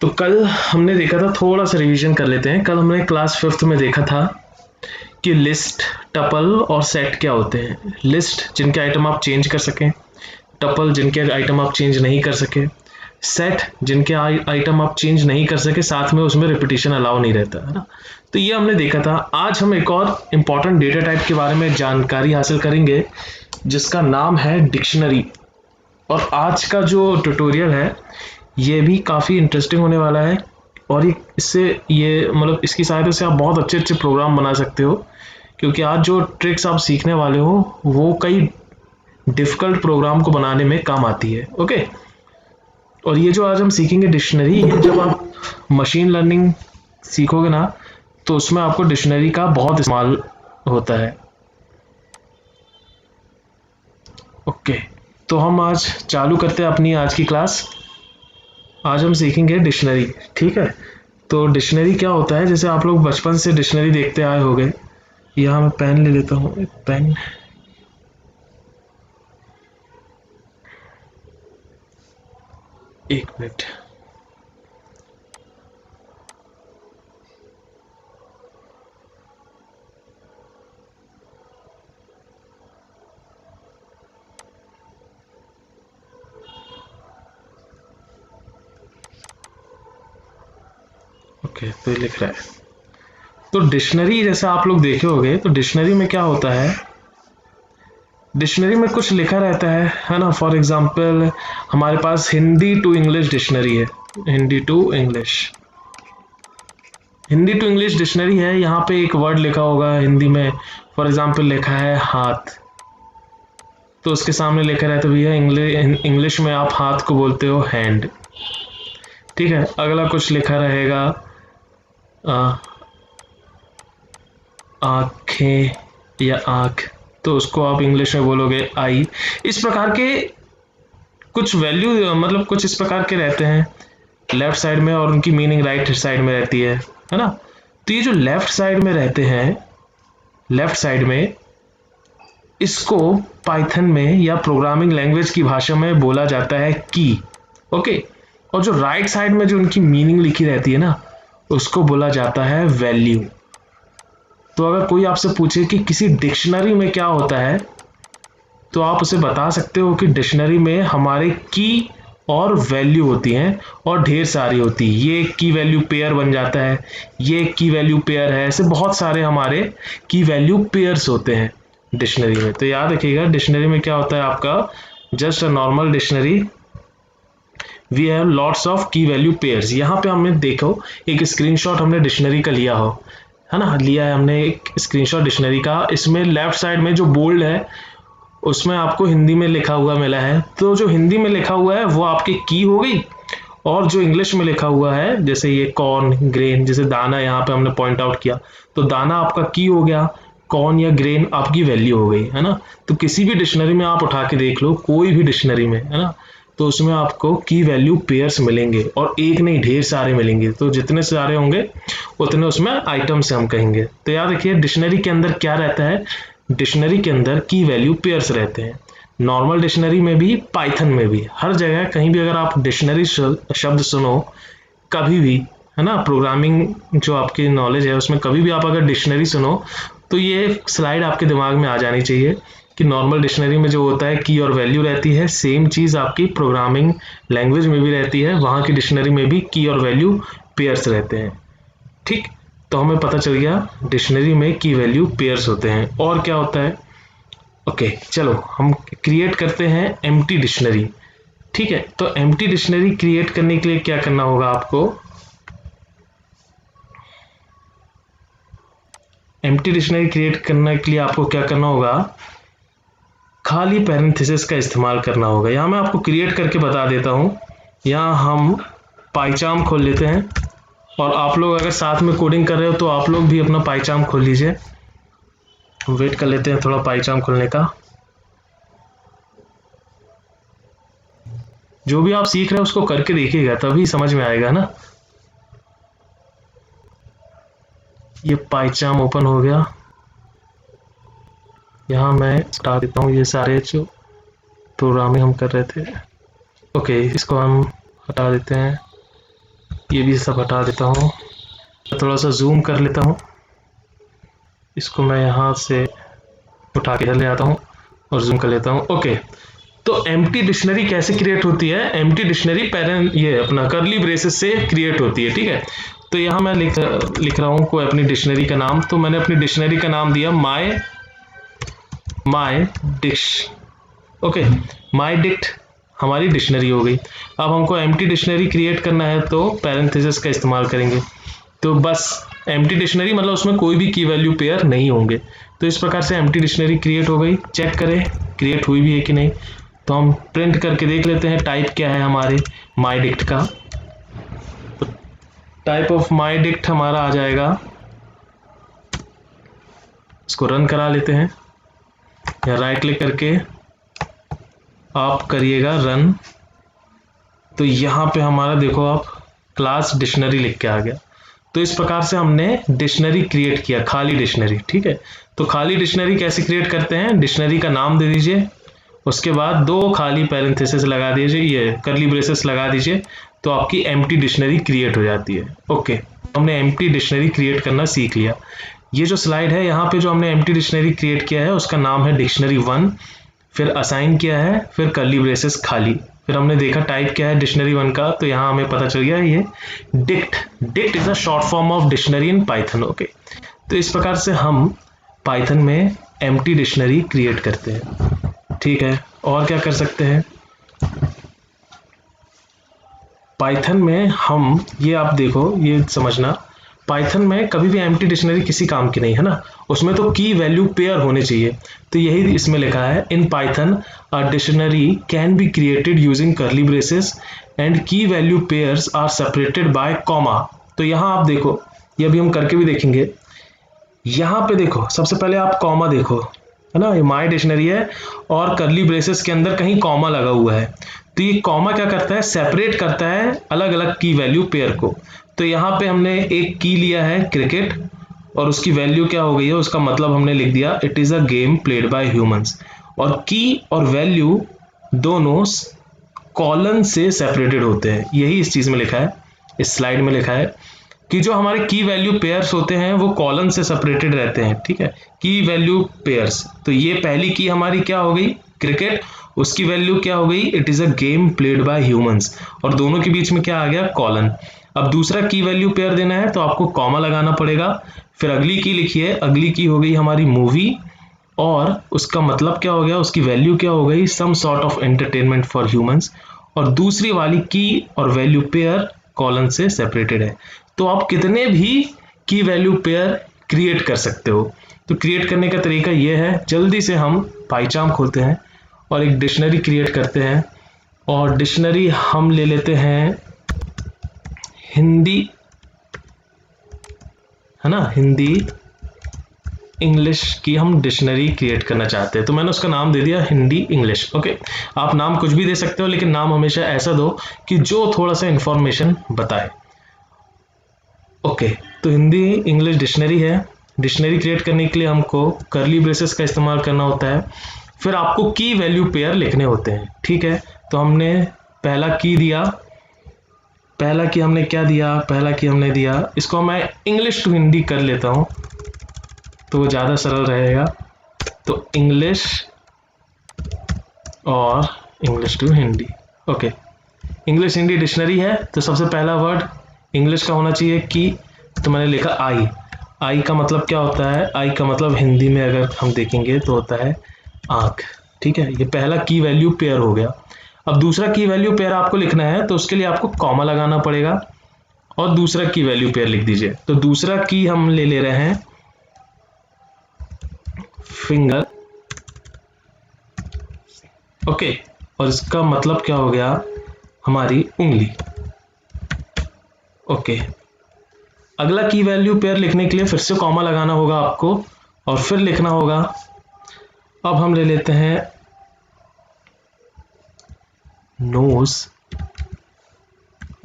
तो कल हमने देखा था, थोड़ा सा रिवीजन कर लेते हैं। कल हमने क्लास 5th में देखा था कि लिस्ट, टपल और सेट क्या होते हैं। लिस्ट जिनके आइटम आप चेंज कर सकें, टपल जिनके आइटम आप चेंज नहीं कर सके, सेट जिनके आइटम आप चेंज नहीं कर सके, साथ में उसमें रिपीटिशन अलाउ नहीं रहता है ना। तो ये हमने देखा था। आज हम एक और इम्पॉर्टेंट डेटा टाइप के बारे में जानकारी हासिल करेंगे जिसका नाम है डिक्शनरी। और आज का जो ट्यूटोरियल है ये भी काफ़ी इंटरेस्टिंग होने वाला है। और ये मतलब इसकी सहायता से आप बहुत अच्छे अच्छे प्रोग्राम बना सकते हो, क्योंकि आज जो ट्रिक्स आप सीखने वाले हो वो कई डिफ़िकल्ट प्रोग्राम को बनाने में काम आती है। ओके। और ये जो आज हम सीखेंगे डिक्शनरी, ये जब आप मशीन लर्निंग सीखोगे ना तो उसमें आपको डिक्शनरी का बहुत इस्तेमाल होता है। ओके, तो हम आज चालू करते हैं अपनी आज की क्लास। आज हम सीखेंगे डिक्शनरी। ठीक है, तो डिक्शनरी क्या होता है, जैसे आप लोग बचपन से डिक्शनरी देखते आए होंगे। यहाँ मैं पेन ले लेता हूँ, एक पेन। एक मिनट। ओके, तो ये लिख रहा है। तो डिक्शनरी जैसा आप लोग देखे होंगे, तो डिक्शनरी में क्या होता है, डिक्शनरी में कुछ लिखा रहता है ना। फॉर एग्जांपल हमारे पास हिंदी टू इंग्लिश डिक्शनरी है। Hindi to English, Hindi to English dictionary है। यहाँ पे एक वर्ड लिखा होगा हिंदी में, फॉर एग्जांपल लिखा है हाथ, तो उसके सामने लिखा रहता है भैया इंग्लिश में आप हाथ को बोलते हो हैंड। ठीक है, अगला कुछ लिखा रहेगा आंखें या आंख, तो उसको आप इंग्लिश में बोलोगे आई। इस प्रकार के कुछ वैल्यू, मतलब कुछ इस प्रकार के रहते हैं लेफ्ट साइड में, और उनकी मीनिंग राइट साइड में रहती है ना। तो ये जो लेफ्ट साइड में रहते हैं, लेफ्ट साइड में, इसको पाइथन में या प्रोग्रामिंग लैंग्वेज की भाषा में बोला जाता है की। ओके। और जो राइट साइड में जो उनकी मीनिंग लिखी रहती है ना, उसको बोला जाता है वैल्यू। तो अगर कोई आपसे पूछे कि किसी डिक्शनरी में क्या होता है, तो आप उसे बता सकते हो कि डिक्शनरी में हमारे की और वैल्यू होती हैं, और ढेर सारी होती है। ये की वैल्यू पेयर बन जाता है, ये की वैल्यू पेयर है, ऐसे बहुत सारे हमारे की वैल्यू पेयर्स होते हैं डिक्शनरी में। तो याद रखिएगा, डिक्शनरी में क्या होता है आपका, just a normal dictionary, we have lots of key value pairs. यहाँ पे हमने देखो एक स्क्रीनशॉट हमने डिक्शनरी का लिया हो, है ना, लिया है हमने एक स्क्रीनशॉट डिक्शनरी का। इसमें लेफ्ट साइड में जो बोल्ड है उसमें आपको हिंदी में लिखा हुआ मिला है। तो जो हिंदी में लिखा हुआ है वो आपकी की हो गई, और जो इंग्लिश में लिखा हुआ है जैसे ये कॉर्न, ग्रेन, जैसे दाना यहाँ पे हमने पॉइंट आउट किया, तो दाना आपका की हो गया, कॉर्न या ग्रेन आपकी वैल्यू हो गई, है ना। तो किसी भी डिक्शनरी में आप उठा के देख लो, कोई भी डिक्शनरी में, है ना, तो उसमें आपको की वैल्यू पेयर्स मिलेंगे, और एक नहीं ढेर सारे मिलेंगे। तो जितने सारे होंगे उतने उसमें आइटम से हम कहेंगे। तो याद रखिए डिक्शनरी के अंदर क्या रहता है, डिक्शनरी के अंदर की वैल्यू पेयर्स रहते हैं। नॉर्मल डिक्शनरी में भी, पाइथन में भी, हर जगह कहीं भी अगर आप डिक्शनरी शब्द सुनो कभी भी, है ना, प्रोग्रामिंग जो आपकी नॉलेज है उसमें कभी भी आप अगर डिक्शनरी सुनो, तो ये स्लाइड आपके दिमाग में आ जानी चाहिए कि नॉर्मल डिक्शनरी में जो होता है की और वैल्यू रहती है, सेम चीज़ आपकी प्रोग्रामिंग लैंग्वेज में भी रहती है, वहाँ की डिक्शनरी में भी की और वैल्यू पेयर्स रहते हैं। ठीक, तो हमें पता चल गया डिक्शनरी में की वैल्यू पेयर्स होते हैं। और क्या होता है, ओके चलो हम क्रिएट करते हैं एम्प्टी डिक्शनरी। ठीक है, तो एम्प्टी डिक्शनरी क्रिएट करने के लिए क्या करना होगा आपको, एम्प्टी डिक्शनरी क्रिएट करने के लिए आपको क्या करना होगा, खाली पैरेंथेसिस का इस्तेमाल करना होगा। यहाँ मैं आपको क्रिएट करके बता देता हूँ। यहाँ हम पाइचार्म खोल लेते हैं, और आप लोग अगर साथ में कोडिंग कर रहे हो तो आप लोग भी अपना पाइचार्म खोल लीजिए। वेट कर लेते हैं थोड़ा पाइचार्म खोलने का। जो भी आप सीख रहे हो उसको करके देखिएगा, तभी समझ में आएगा ना। ये पाइचार्म ओपन हो गया। यहाँ मैं हटा देता हूँ ये सारे जो प्रोग्रामिंग हम कर रहे थे। ओके, इसको हम हटा देते हैं। ये भी सब हटा देता हूँ, थोड़ा सा जूम कर लेता हूँ, इसको मैं यहाँ से उठा के इधर ले आता हूँ और जूम कर लेता हूँ। ओके, तो एम्प्टी डिक्शनरी कैसे क्रिएट होती है? एम्प्टी डिक्शनरी पैरेंट ये अपना कर्ली ब्रेसेस से क्रिएट होती है, ठीक है। तो यहाँ मैं लिख रहा हूँ कोई अपनी डिक्शनरी का नाम, तो मैंने अपनी डिक्शनरी का नाम दिया माय डिक्श। ओके, माय डिक्ट हमारी डिक्शनरी हो गई। अब हमको एम्प्टी डिक्शनरी क्रिएट करना है तो पैरेंथेसिस का इस्तेमाल करेंगे। तो बस एम्प्टी डिक्शनरी मतलब उसमें कोई भी की वैल्यू पेयर नहीं होंगे। तो इस प्रकार से एम्प्टी डिक्शनरी क्रिएट हो गई। चेक करें क्रिएट हुई भी है कि नहीं, तो हम प्रिंट करके देख लेते हैं टाइप क्या है हमारे माय डिक्ट का। तो टाइप ऑफ माय डिक्ट हमारा आ जाएगा, इसको रन करा लेते हैं या राइट क्लिक करके आप करिएगा रन। तो यहाँ पे हमारा देखो आप क्लास डिक्शनरी लिख के आ गया। तो इस प्रकार से हमने डिक्शनरी क्रिएट किया, खाली डिक्शनरी, ठीक है। तो खाली डिक्शनरी कैसे क्रिएट करते हैं? डिक्शनरी का नाम दे दीजिए, उसके बाद 2 खाली पैरेंथेसिस लगा दीजिए, ये कर्ली ब्रेसेस लगा दीजिए, तो आपकी एम्प्टी डिक्शनरी क्रिएट हो जाती है। ओके, हमने एम्प्टी डिक्शनरी क्रिएट करना सीख लिया। ये जो स्लाइड है यहाँ पे जो हमने एम्प्टी डिक्शनरी क्रिएट किया है उसका नाम है डिक्शनरी 1, फिर असाइन किया है, फिर कर्ली ब्रेसेस खाली, फिर हमने देखा टाइप क्या है डिक्शनरी 1 का, तो यहाँ हमें पता चल गया ये dict is a short form of dictionary in Python. Okay, तो इस प्रकार से हम पाइथन में एम्प्टी डिक्शनरी क्रिएट करते हैं, ठीक है। और क्या कर सकते हैं पाइथन में हम, ये आप देखो, ये समझना, पाइथन में कभी भी एम्प्टी डिक्शनरी किसी काम की नहीं है ना, उसमें तो की वैल्यू पेयर होने चाहिए। तो यही इसमें लिखा है, in Python a dictionary can be created using curly braces and key value pairs are separated by comma. तो यहाँ आप देखो, ये अभी हम करके भी देखेंगे। यहाँ पे देखो सबसे पहले आप कॉमा देखो, है ना, ये माय डिक्शनरी है और कर्ली ब्रेसेस के अंदर कहीं कॉमा लगा हुआ है। तो ये कॉमा क्या करता है? सेपरेट करता है अलग अलग की वैल्यू पेयर को। तो यहाँ पे हमने एक की लिया है क्रिकेट और उसकी वैल्यू क्या हो गई है, उसका मतलब हमने लिख दिया it is a game played by humans. और की और वैल्यू दोनों कॉलन से सेपरेटेड होते हैं, यही इस चीज में लिखा है, इस स्लाइड में लिखा है कि जो हमारे की वैल्यू पेयर्स होते हैं वो कॉलन से सेपरेटेड रहते हैं, ठीक है, की वैल्यू पेयर्स। तो ये पहली की हमारी क्या हो गई क्रिकेट, उसकी वैल्यू क्या हो गई it is a game played by humans, और दोनों के बीच में क्या आ गया कॉलन। अब दूसरा की वैल्यू पेयर देना है तो आपको कॉमा लगाना पड़ेगा, फिर अगली की लिखिए, अगली की हो गई हमारी मूवी और उसका मतलब क्या हो गया, उसकी वैल्यू क्या हो गई some sort of entertainment for humans, और दूसरी वाली की और वैल्यू पेयर कॉलन से सेपरेटेड है। तो आप कितने भी की वैल्यू पेयर क्रिएट कर सकते हो। तो क्रिएट करने का तरीका ये है, जल्दी से हम पाइचार्म खोलते हैं और एक डिक्शनरी क्रिएट करते हैं, और डिक्शनरी हम ले लेते हैं हिंदी, है ना, हिंदी इंग्लिश की हम डिक्शनरी क्रिएट करना चाहते हैं। तो मैंने उसका नाम दे दिया हिंदी इंग्लिश। ओके, आप नाम कुछ भी दे सकते हो लेकिन नाम हमेशा ऐसा दो कि जो थोड़ा सा इंफॉर्मेशन बताए। ओके, तो हिंदी इंग्लिश डिक्शनरी है। डिक्शनरी क्रिएट करने के लिए हमको कर्ली ब्रेसेस का इस्तेमाल करना होता है, फिर आपको की वैल्यू पेयर लिखने होते हैं, ठीक है। तो हमने पहला की दिया, पहला की हमने क्या दिया, पहला की हमने दिया, इसको मैं इंग्लिश टू हिंदी कर लेता हूं तो वो ज़्यादा सरल रहेगा। तो इंग्लिश और English to Hindi. Okay, English Hindi dictionary है, तो सबसे पहला वर्ड इंग्लिश का होना चाहिए की, तो मैंने लिखा आई। आई का मतलब क्या होता है, आई का मतलब हिंदी में अगर हम देखेंगे तो होता है आँख, ठीक है। ये पहला की वैल्यू पेयर हो गया। अब दूसरा की वैल्यू पेयर आपको लिखना है तो उसके लिए आपको कॉमा लगाना पड़ेगा और दूसरा की वैल्यू पेयर लिख दीजिए। तो दूसरा की हम ले रहे हैं फिंगर, ओके, और इसका मतलब क्या हो गया हमारी उंगली। ओके, अगला की वैल्यू पेयर लिखने के लिए फिर से कॉमा लगाना होगा आपको और फिर लिखना होगा, अब हम ले लेते हैं नोज,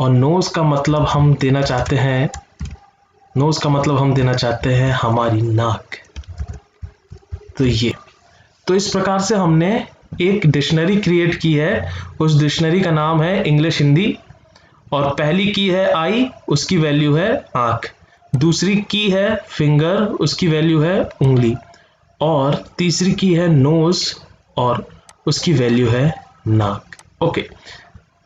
और नोज का मतलब हम देना चाहते हैं, नोज का मतलब हम देना चाहते हैं हमारी नाक। तो ये, तो इस प्रकार से हमने एक डिक्शनरी क्रिएट की है, उस डिक्शनरी का नाम है इंग्लिश हिंदी, और पहली की है आई, उसकी वैल्यू है आंख। दूसरी की है फिंगर, उसकी वैल्यू है उंगली। और तीसरी की है नोज और उसकी वैल्यू है नाक। ओके,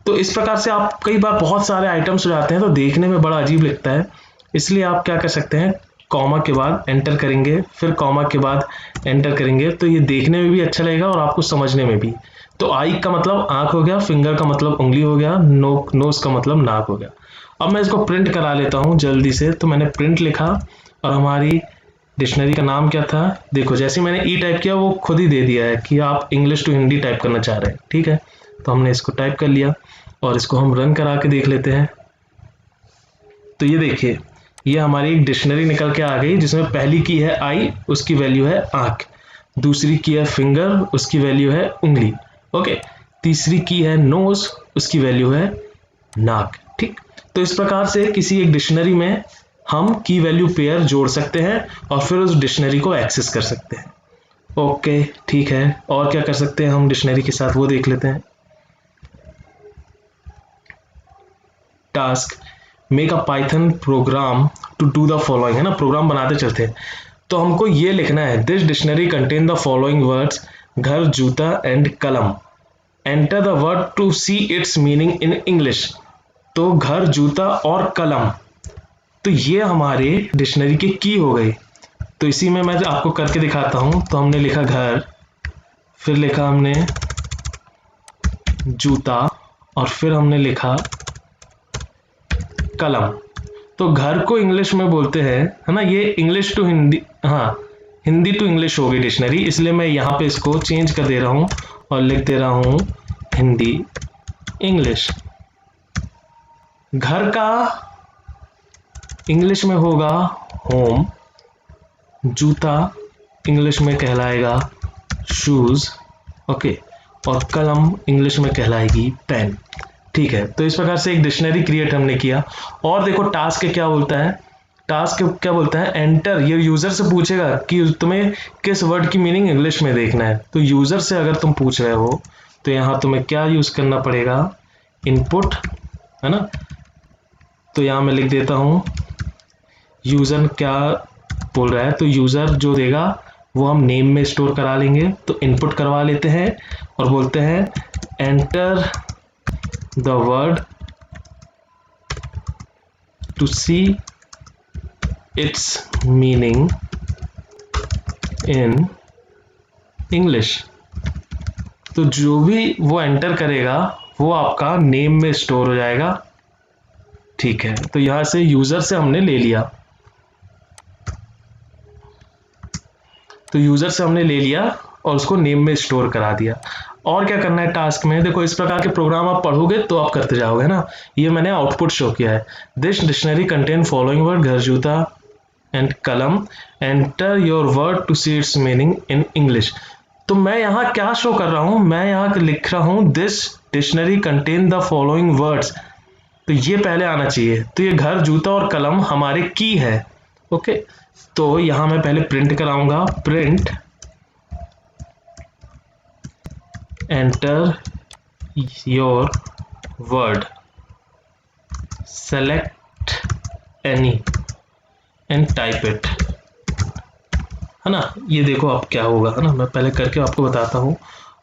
तो इस प्रकार से आप कई बार बहुत सारे आइटम्स हो जाते हैं तो देखने में बड़ा अजीब लगता है, इसलिए आप क्या कर सकते हैं, कॉमा के बाद एंटर करेंगे, फिर कॉमा के बाद एंटर करेंगे, तो ये देखने में भी अच्छा लगेगा और आपको समझने में भी। तो आई का मतलब आंख हो गया, फिंगर का मतलब उंगली हो गया, नोज का मतलब नाक हो गया। अब मैं इसको प्रिंट करा लेता हूँ जल्दी से। तो मैंने प्रिंट लिखा और हमारी डिक्शनरी का नाम क्या था, देखो जैसे मैंने ई टाइप किया वो खुद ही दे दिया है कि आप इंग्लिश टू हिंदी टाइप करना चाह रहे हैं। ठीक है, तो हमने इसको टाइप कर लिया और इसको हम रन करा के देख लेते हैं। तो ये देखिए, ये हमारी एक डिक्शनरी निकल के आ गई जिसमें पहली की है आई, उसकी वैल्यू है आंख। दूसरी की है फिंगर, उसकी वैल्यू है उंगली। ओके, तीसरी की है नोज, उसकी वैल्यू है नाक। ठीक, तो इस प्रकार से किसी एक डिक्शनरी में हम की वैल्यू पेयर जोड़ सकते हैं और फिर उस डिक्शनरी को एक्सेस कर सकते हैं। ओके ठीक है, और क्या कर सकते हैं हम डिक्शनरी के साथ वो देख लेते हैं। Task, make a Python program to do the following, है ना, प्रोग्राम बनाते चलते हैं। तो हमको ये लिखना है, this dictionary contain the following words, घर, जूता एंड कलम। Enter the word to see its meaning in English. तो घर, जूता और कलम, तो ये हमारे डिक्शनरी की हो गई। तो इसी में मैं आपको करके दिखाता हूं। तो हमने लिखा घर, फिर लिखा हमने जूता और फिर हमने लिखा कलम। तो घर को इंग्लिश में बोलते हैं, है ना, ये इंग्लिश टू हिंदी, हाँ हिंदी टू इंग्लिश हो गई डिक्शनरी, इसलिए मैं यहाँ पे इसको चेंज कर दे रहा हूँ और लिख दे रहा हूँ हिंदी इंग्लिश। घर का इंग्लिश में होगा होम, जूता इंग्लिश में कहलाएगा शूज, ओके, और कलम इंग्लिश में कहलाएगी पेन। ठीक है, तो इस प्रकार से एक डिक्शनरी क्रिएट हमने किया। और देखो टास्क क्या बोलता है, टास्क क्या बोलता है, एंटर, ये यूजर से पूछेगा कि तुम्हें किस वर्ड की मीनिंग इंग्लिश में देखना है। तो यूजर से अगर तुम पूछ रहे हो तो यहाँ तुम्हें क्या यूज करना पड़ेगा, इनपुट, है ना। तो यहाँ मैं लिख देता हूँ यूजर क्या बोल रहा है, तो यूजर जो देगा वो हम नेम में स्टोर करा लेंगे। तो इनपुट करवा लेते हैं और बोलते हैं enter the word to see its meaning in English. तो जो भी वो एंटर करेगा वो आपका नेम में स्टोर हो जाएगा। ठीक है, तो यहां से यूजर से हमने ले लिया, तो यूजर से हमने ले लिया और उसको नेम में स्टोर करा दिया। और क्या करना है टास्क में, देखो इस प्रकार के प्रोग्राम आप पढ़ोगे तो आप करते जाओगे, है ना। ये मैंने आउटपुट शो किया है, this dictionary contain following word, घर, जूता एंड कलम, enter your word to see its meaning in English. तो मैं यहाँ क्या शो कर रहा हूँ, मैं यहाँ लिख रहा हूँ this dictionary contain the following words, तो ये पहले आना चाहिए। तो ये घर, जूता और कलम हमारे की है। ओके, तो यहां मैं पहले प्रिंट कराऊंगा, print enter your word, select any and type it, है ना। ये देखो अब क्या होगा, है ना, मैं पहले करके आपको बताता हूँ।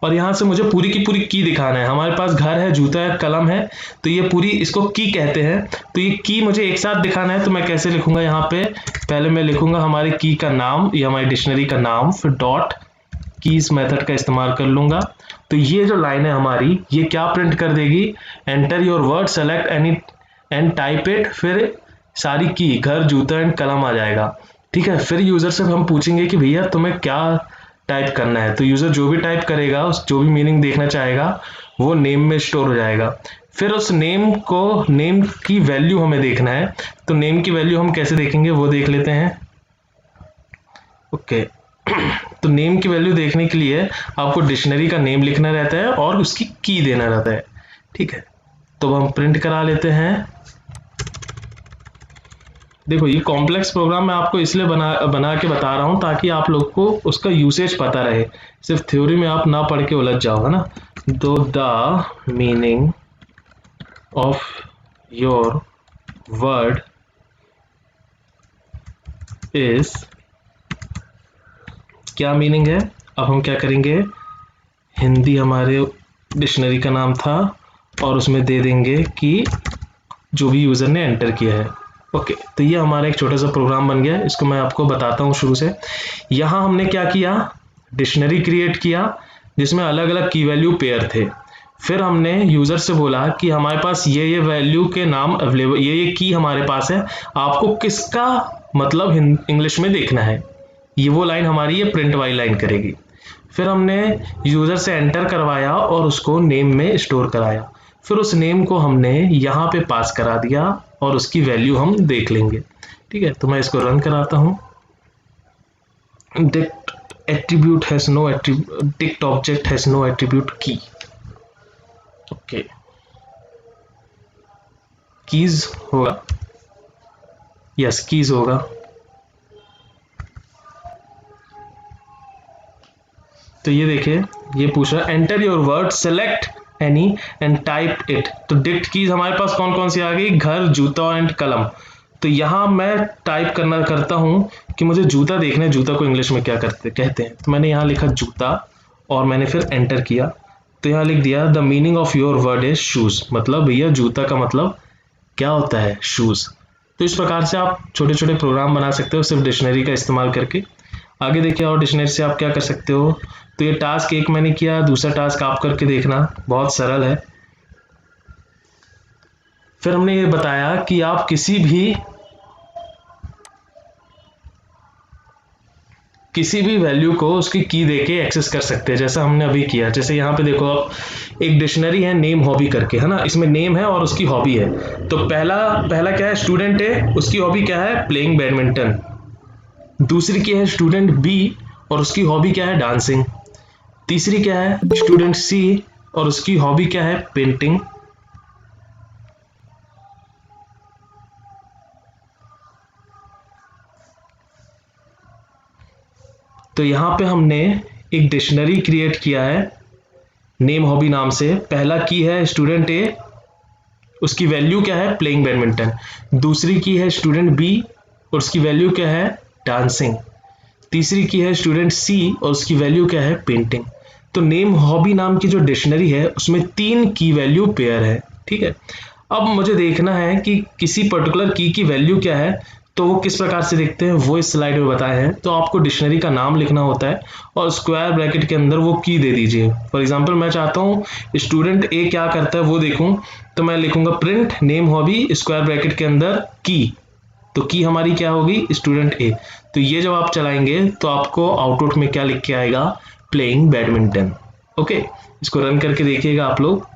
और यहाँ से मुझे पूरी की पूरी की दिखाना है। हमारे पास घर है, जूता है, कलम है, तो ये पूरी इसको की कहते हैं। तो ये की मुझे एक साथ दिखाना है, तो मैं कैसे लिखूंगा, यहाँ पे पहले मैं लिखूंगा हमारी की का नाम या हमारी डिक्शनरी का नाम, फिर डॉट कीज मेथड का इस्तेमाल कर लूंगा। तो ये जो लाइन है हमारी, ये क्या प्रिंट कर देगी, enter your word, select any and type it, फिर सारी की घर, जूता एंड कलम आ जाएगा। ठीक है, फिर यूजर से हम पूछेंगे कि भैया तुम्हें क्या टाइप करना है। तो यूजर जो भी टाइप करेगा, उस जो भी मीनिंग देखना चाहेगा वो नेम में स्टोर हो जाएगा। फिर उस नेम को, नेम की वैल्यू हमें देखना है। तो नेम की वैल्यू हम कैसे देखेंगे वो देख लेते हैं। ओके, तो नेम की वैल्यू देखने के लिए आपको डिक्शनरी का नेम लिखना रहता है और उसकी की देना रहता है। ठीक है, तो हम प्रिंट करा लेते हैं। देखो ये कॉम्प्लेक्स प्रोग्राम मैं आपको इसलिए बना के बता रहा हूँ ताकि आप लोग को उसका यूसेज पता रहे, सिर्फ थ्योरी में आप ना पढ़ के उलझ जाओ, है ना। दो the meaning of your word is, क्या मीनिंग है, अब हम क्या करेंगे, हिंदी हमारे डिक्शनरी का नाम था और उसमें दे देंगे कि जो भी यूजर ने एंटर किया है। ओके, तो ये हमारा एक छोटा सा प्रोग्राम बन गया, इसको मैं आपको बताता हूँ शुरू से। यहाँ हमने क्या किया, डिक्शनरी क्रिएट किया जिसमें अलग अलग की वैल्यू पेयर थे। फिर हमने यूजर से बोला कि हमारे पास ये वैल्यू के नाम अवेलेबल, ये की हमारे पास है, आपको किसका मतलब इंग्लिश में देखना है, ये वो लाइन हमारी ये प्रिंट वाली लाइन करेगी। फिर हमने यूजर से एंटर करवाया और उसको नेम में स्टोर कराया। फिर उस नेम को हमने यहाँ पे पास करा दिया और उसकी वैल्यू हम देख लेंगे। ठीक है, तो मैं इसको रन कराता हूँ। Dict attribute has no attribute, dict object has no attribute key. Okay, keys होगा, यस कीज होगा। तो ये देखिए, ये पूछ रहा है enter your word, select any and type it. तो डिक्ट कीज हमारे पास कौन कौन सी आ गई, घर, जूता एंड कलम। तो यहां मैं टाइप करता हूं कि मुझे जूता देखना है, जूता को इंग्लिश में क्या कहते हैं। तो मैंने यहां लिखा जूता और मैंने फिर एंटर किया। तो यहां लिख दिया the meaning of your word is shoes, मतलब भैया जूता का मतलब क्या होता है, शूज। तो इस प्रकार से आप छोटे छोटे प्रोग्राम बना सकते हो सिर्फ डिक्शनरी का इस्तेमाल करके। आगे देखिए और डिक्शनरी से आप क्या कर सकते हो। तो ये टास्क एक मैंने किया, दूसरा टास्क आप करके देखना, बहुत सरल है। फिर हमने ये बताया कि आप किसी भी वैल्यू को उसकी की देके एक्सेस कर सकते हैं, जैसा हमने अभी किया। जैसे यहाँ पे देखो आप, एक डिक्शनरी है नेम हॉबी करके, है ना, इसमें नेम है और उसकी हॉबी है। तो पहला क्या है, स्टूडेंट है, उसकी हॉबी क्या है, प्लेइंग बैडमिंटन। दूसरी क्या है, स्टूडेंट बी और उसकी हॉबी क्या है, डांसिंग। तीसरी क्या है, स्टूडेंट सी और उसकी हॉबी क्या है, पेंटिंग। तो यहां पे हमने एक डिक्शनरी क्रिएट किया है नेम हॉबी नाम से। पहला की है स्टूडेंट ए, उसकी वैल्यू क्या है, प्लेइंग बैडमिंटन। दूसरी की है स्टूडेंट बी और उसकी वैल्यू क्या है, डांसिंग। तीसरी की है स्टूडेंट सी और उसकी वैल्यू क्या है, पेंटिंग। तो नेम हॉबी नाम की जो डिक्शनरी है उसमें 3 की वैल्यू पेयर है। ठीक है, अब मुझे देखना है कि किसी पर्टिकुलर की वैल्यू क्या है, तो वो किस प्रकार से देखते हैं वो इस स्लाइड में बताए हैं। तो आपको डिक्शनरी का नाम लिखना होता है और स्क्वायर ब्रैकेट के अंदर वो की दे दीजिए। फॉर एग्जांपल मैं चाहता हूँ स्टूडेंट ए क्या करता है वो देखूं, तो मैं लिखूंगा print name hobby square bracket के अंदर की। तो की हमारी क्या होगी, स्टूडेंट ए। तो ये जब आप चलाएंगे तो आपको आउटपुट में क्या लिख के आएगा, प्लेइंग बैडमिंटन। ओके, इसको रन करके देखिएगा आप लोग।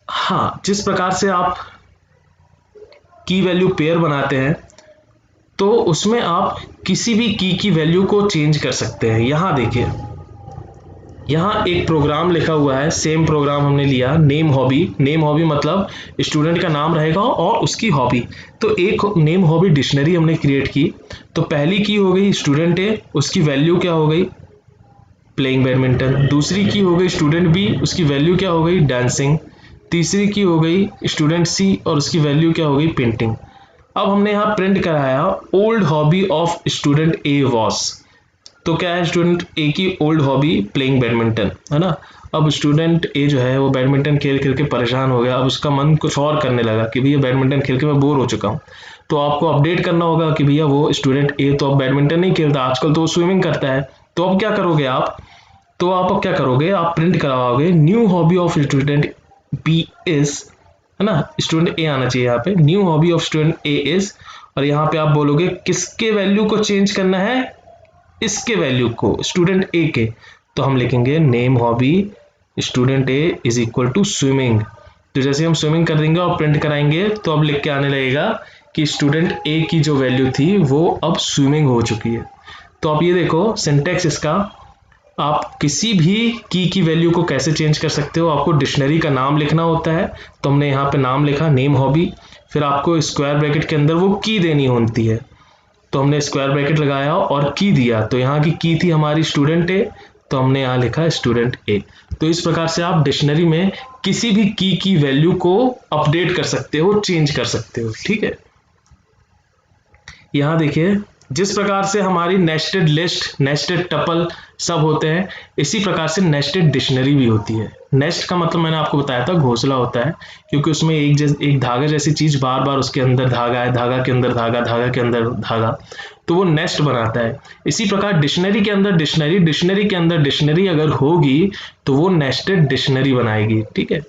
हाँ, जिस प्रकार से आप की वैल्यू पेयर बनाते हैं तो उसमें आप किसी भी की वैल्यू को चेंज कर सकते हैं। यहां देखिए, यहाँ एक प्रोग्राम लिखा हुआ है, सेम प्रोग्राम हमने लिया, नेम हॉबी। नेम हॉबी मतलब स्टूडेंट का नाम रहेगा और उसकी हॉबी। तो एक नेम हॉबी डिक्शनरी हमने क्रिएट की। तो पहली की हो गई स्टूडेंट ए, उसकी वैल्यू क्या हो गई, प्लेइंग बैडमिंटन। दूसरी की हो गई स्टूडेंट बी, उसकी वैल्यू क्या हो गई, डांसिंग। तीसरी की हो गई स्टूडेंट सी और उसकी वैल्यू क्या हो गई, पेंटिंग। अब हमने यहाँ प्रिंट कराया old hobby of student A was. तो क्या है, स्टूडेंट ए की ओल्ड हॉबी प्लेइंग बैडमिंटन, है ना। अब स्टूडेंट ए जो है वो बैडमिंटन खेल खेल के परेशान हो गया, अब उसका मन कुछ और करने लगा कि भैया बैडमिंटन खेल के मैं बोर हो चुका हूँ। तो आपको अपडेट करना होगा कि भैया वो स्टूडेंट ए तो अब बैडमिंटन नहीं खेलता, आजकल तो वो स्विमिंग करता है। तो अब क्या करोगे आप, तो आप अब क्या करोगे, आप प्रिंट करवाओगे new hobby of student B is, है ना, स्टूडेंट ए आना चाहिए यहाँ पे, new hobby of student A is. और यहाँ पे आप बोलोगे किसके वैल्यू को चेंज करना है, इसके वैल्यू को, स्टूडेंट ए के। तो हम लिखेंगे name hobby student A is equal to swimming. तो जैसे हम स्विमिंग कर देंगे और प्रिंट कराएंगे तो अब लिख के आने लगेगा कि स्टूडेंट ए की जो वैल्यू थी वो अब स्विमिंग हो चुकी है। तो आप ये देखो सिंटेक्स इसका, आप किसी भी की वैल्यू को कैसे चेंज कर सकते हो। आपको डिक्शनरी का नाम लिखना होता है, तो हमने यहाँ पे नाम लिखा नेम हॉबी, फिर आपको स्क्वायर ब्रैकेट के अंदर वो की देनी होती है। तो हमने स्क्वायर ब्रैकेट लगाया और की दिया। तो यहाँ की थी हमारी स्टूडेंट ए, तो हमने यहाँ लिखा स्टूडेंट ए। तो इस प्रकार से आप डिक्शनरी में किसी भी की वैल्यू को अपडेट कर सकते हो, चेंज कर सकते हो, ठीक है। यहाँ देखिए जिस प्रकार से हमारी नेस्टेड लिस्ट, नेस्टेड टपल सब होते हैं, इसी प्रकार से नेस्टेड डिक्शनरी भी होती है। नेस्ट का मतलब मैंने आपको बताया था घोंसला होता है, क्योंकि उसमें एक धागा जैसी चीज बार बार उसके अंदर धागा है, धागा के अंदर धागा, धागा के अंदर धागा, तो वो नेस्ट बनाता है। इसी प्रकार डिक्शनरी के अंदर डिक्शनरी, डिक्शनरी के अंदर डिक्शनरी अगर होगी तो वो नेस्टेड डिक्शनरी बनाएगी, ठीक है।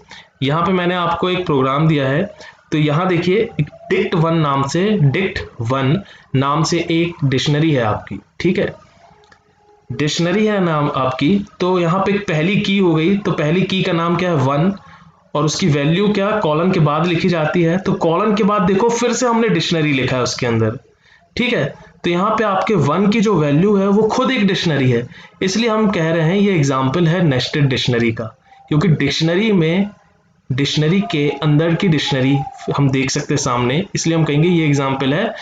यहाँ पे मैंने आपको एक प्रोग्राम दिया है, तो यहाँ देखिए डिक्ट वन नाम से एक डिक्शनरी है आपकी, ठीक है। डिक्शनरी है नाम आपकी, तो यहाँ पे पहली की हो गई, तो पहली की का नाम क्या है 1, और उसकी वैल्यू क्या कॉलन के बाद लिखी जाती है। तो कॉलन के बाद देखो फिर से हमने डिक्शनरी लिखा है उसके अंदर, ठीक है। तो यहाँ पे आपके 1 की जो वैल्यू है वो खुद एक डिक्शनरी है, इसलिए हम कह रहे हैं ये एग्जाम्पल है नेस्टेड डिक्शनरी का, क्योंकि डिक्शनरी में डिक्शनरी के अंदर की डिक्शनरी हम देख सकते हैं सामने, इसलिए हम कहेंगे ये एग्जाम्पल है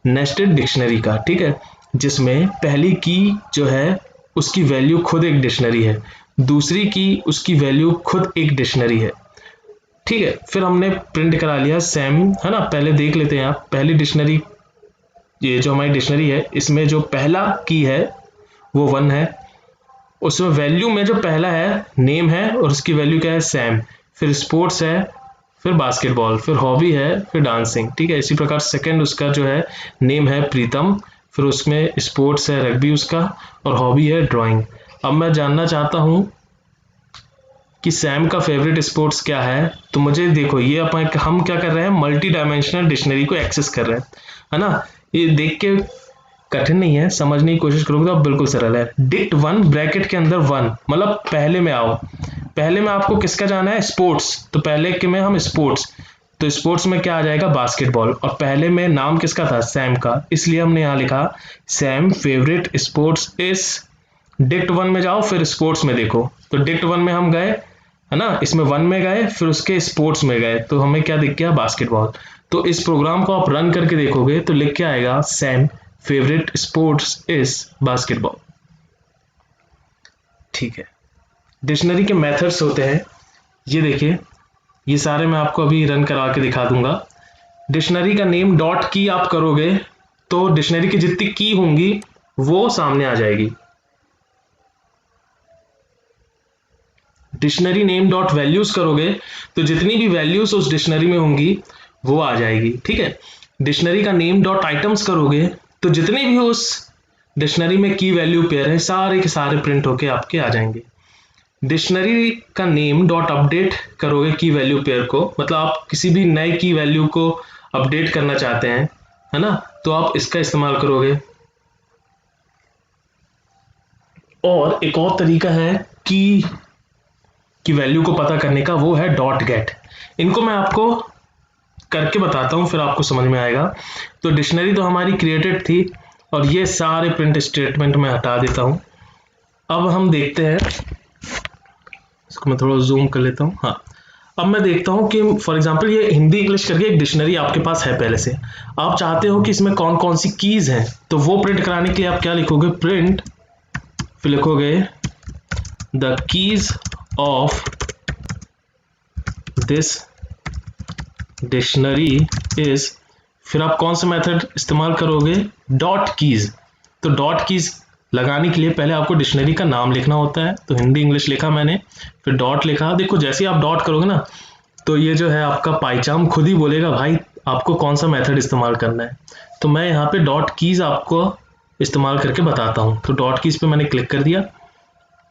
नेस्टेड डिक्शनरी का, ठीक है। जिसमें पहली की जो है उसकी वैल्यू खुद एक डिक्शनरी है, दूसरी की उसकी वैल्यू खुद एक डिक्शनरी है, ठीक है। फिर हमने प्रिंट करा लिया सैम, है ना। पहले देख लेते हैं आप पहली डिक्शनरी, ये जो हमारी डिक्शनरी है इसमें जो पहला की है वो 1 है, उसमें वैल्यू में जो पहला है नेम है और उसकी वैल्यू क्या है सैम, फिर स्पोर्ट्स है, फिर बास्केटबॉल, फिर हॉबी है, फिर डांसिंग, ठीक है। इसी प्रकार सेकंड उसका जो है नेम है प्रीतम, फिर उसमें स्पोर्ट्स है रग्बी उसका, और हॉबी है ड्राइंग। अब मैं जानना चाहता हूं कि सैम का फेवरेट स्पोर्ट्स क्या है, तो मुझे देखो ये हम क्या कर रहे हैं, मल्टी डायमेंशनल डिक्शनरी को एक्सेस कर रहे हैं, है ना। ये देख के कठिन नहीं है, समझने की कोशिश करोगे तो बिल्कुल सरल है। डिक्ट 1 ब्रैकेट के अंदर 1 मतलब पहले में आओ, पहले में आपको किसका जाना है स्पोर्ट्स, तो पहले के में हम स्पोर्ट्स, तो स्पोर्ट्स में क्या आ जाएगा बास्केटबॉल, और पहले में नाम किसका था सैम का, इसलिए हमने यहाँ लिखा Sam favourite sports is. Dict 1 में जाओ फिर स्पोर्ट्स में देखो, तो डिक्ट 1 में हम गए, है ना, इसमें 1 में गए फिर उसके स्पोर्ट्स में गए, तो हमें क्या दिख गया बास्केटबॉल। तो इस प्रोग्राम को आप रन करके देखोगे तो लिख के आएगा Sam favourite sports is basketball, ठीक है। डिक्शनरी के मेथड्स होते हैं, ये देखिए ये सारे मैं आपको अभी रन करा के दिखा दूंगा। डिक्शनरी का नेम डॉट की आप करोगे तो डिक्शनरी की जितनी की होंगी वो सामने आ जाएगी। डिक्शनरी नेम डॉट वैल्यूज करोगे तो जितनी भी वैल्यूज उस डिक्शनरी में होंगी वो आ जाएगी, ठीक है। डिक्शनरी का नेम डॉट आइटम्स करोगे तो जितने भी उस डिक्शनरी में की वैल्यू पेयर है सारे के सारे प्रिंट होके आपके आ जाएंगे। डिक्शनरी का नेम डॉट अपडेट करोगे की वैल्यू पेयर को, मतलब आप किसी भी नए की वैल्यू को अपडेट करना चाहते हैं, है ना, तो आप इसका इस्तेमाल करोगे। और एक और तरीका है की वैल्यू को पता करने का, वो है डॉट गेट। इनको मैं आपको करके बताता हूं फिर आपको समझ में आएगा। तो डिक्शनरी तो हमारी क्रिएटेड थी और ये सारे प्रिंट स्टेटमेंट में हटा देता हूं। अब हम देखते हैं, इसको मैं थोड़ा जूम कर लेता हूं। हाँ, अब मैं देखता हूं कि फॉर एग्जांपल ये हिंदी इंग्लिश करके एक डिक्शनरी आपके पास है पहले से, आप चाहते हो कि इसमें कौन कौन सी कीज हैं, तो वो प्रिंट कराने के लिए आप क्या लिखोगे, प्रिंट, फिर लिखोगे the keys of this dictionary is, फिर आप कौन सा मेथड इस्तेमाल करोगे, डॉट कीज। तो डॉट कीज लगाने के लिए पहले आपको डिक्शनरी का नाम लिखना होता है, तो हिंदी इंग्लिश लिखा मैंने, फिर डॉट लिखा। देखो जैसे ही आप डॉट करोगे ना तो ये जो है आपका पाइचाम खुद ही बोलेगा भाई आपको कौन सा मेथड इस्तेमाल करना है। तो मैं यहाँ पे डॉट कीज आपको इस्तेमाल करके बताता हूँ। तो डॉट कीज पे मैंने क्लिक कर दिया,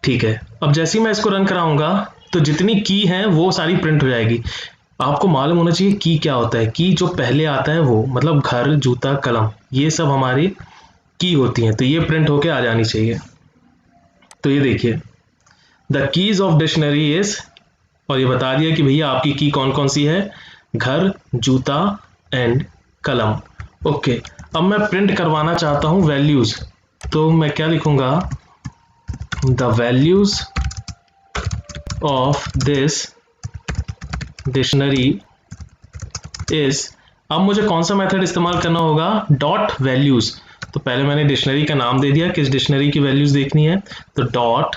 ठीक है। अब जैसे ही मैं इसको रन कराऊंगा तो जितनी की है वो सारी प्रिंट हो जाएगी। आपको मालूम होना चाहिए की क्या होता है, की जो पहले आता है वो, मतलब घर, जूता, कलम, ये सब हमारी की होती हैं, तो ये प्रिंट होके आ जानी चाहिए। तो ये देखिए the keys of dictionary is, और ये बता दिया कि भैया आपकी की कौन कौन सी है, घर, जूता एंड कलम। ओके, अब मैं प्रिंट करवाना चाहता हूं वैल्यूज, तो मैं क्या लिखूंगा, the values of this dictionary is. अब मुझे कौन सा मेथड इस्तेमाल करना होगा, डॉट वैल्यूज। तो पहले मैंने डिक्शनरी का नाम दे दिया, किस डिक्शनरी की वैल्यूज देखनी है, तो डॉट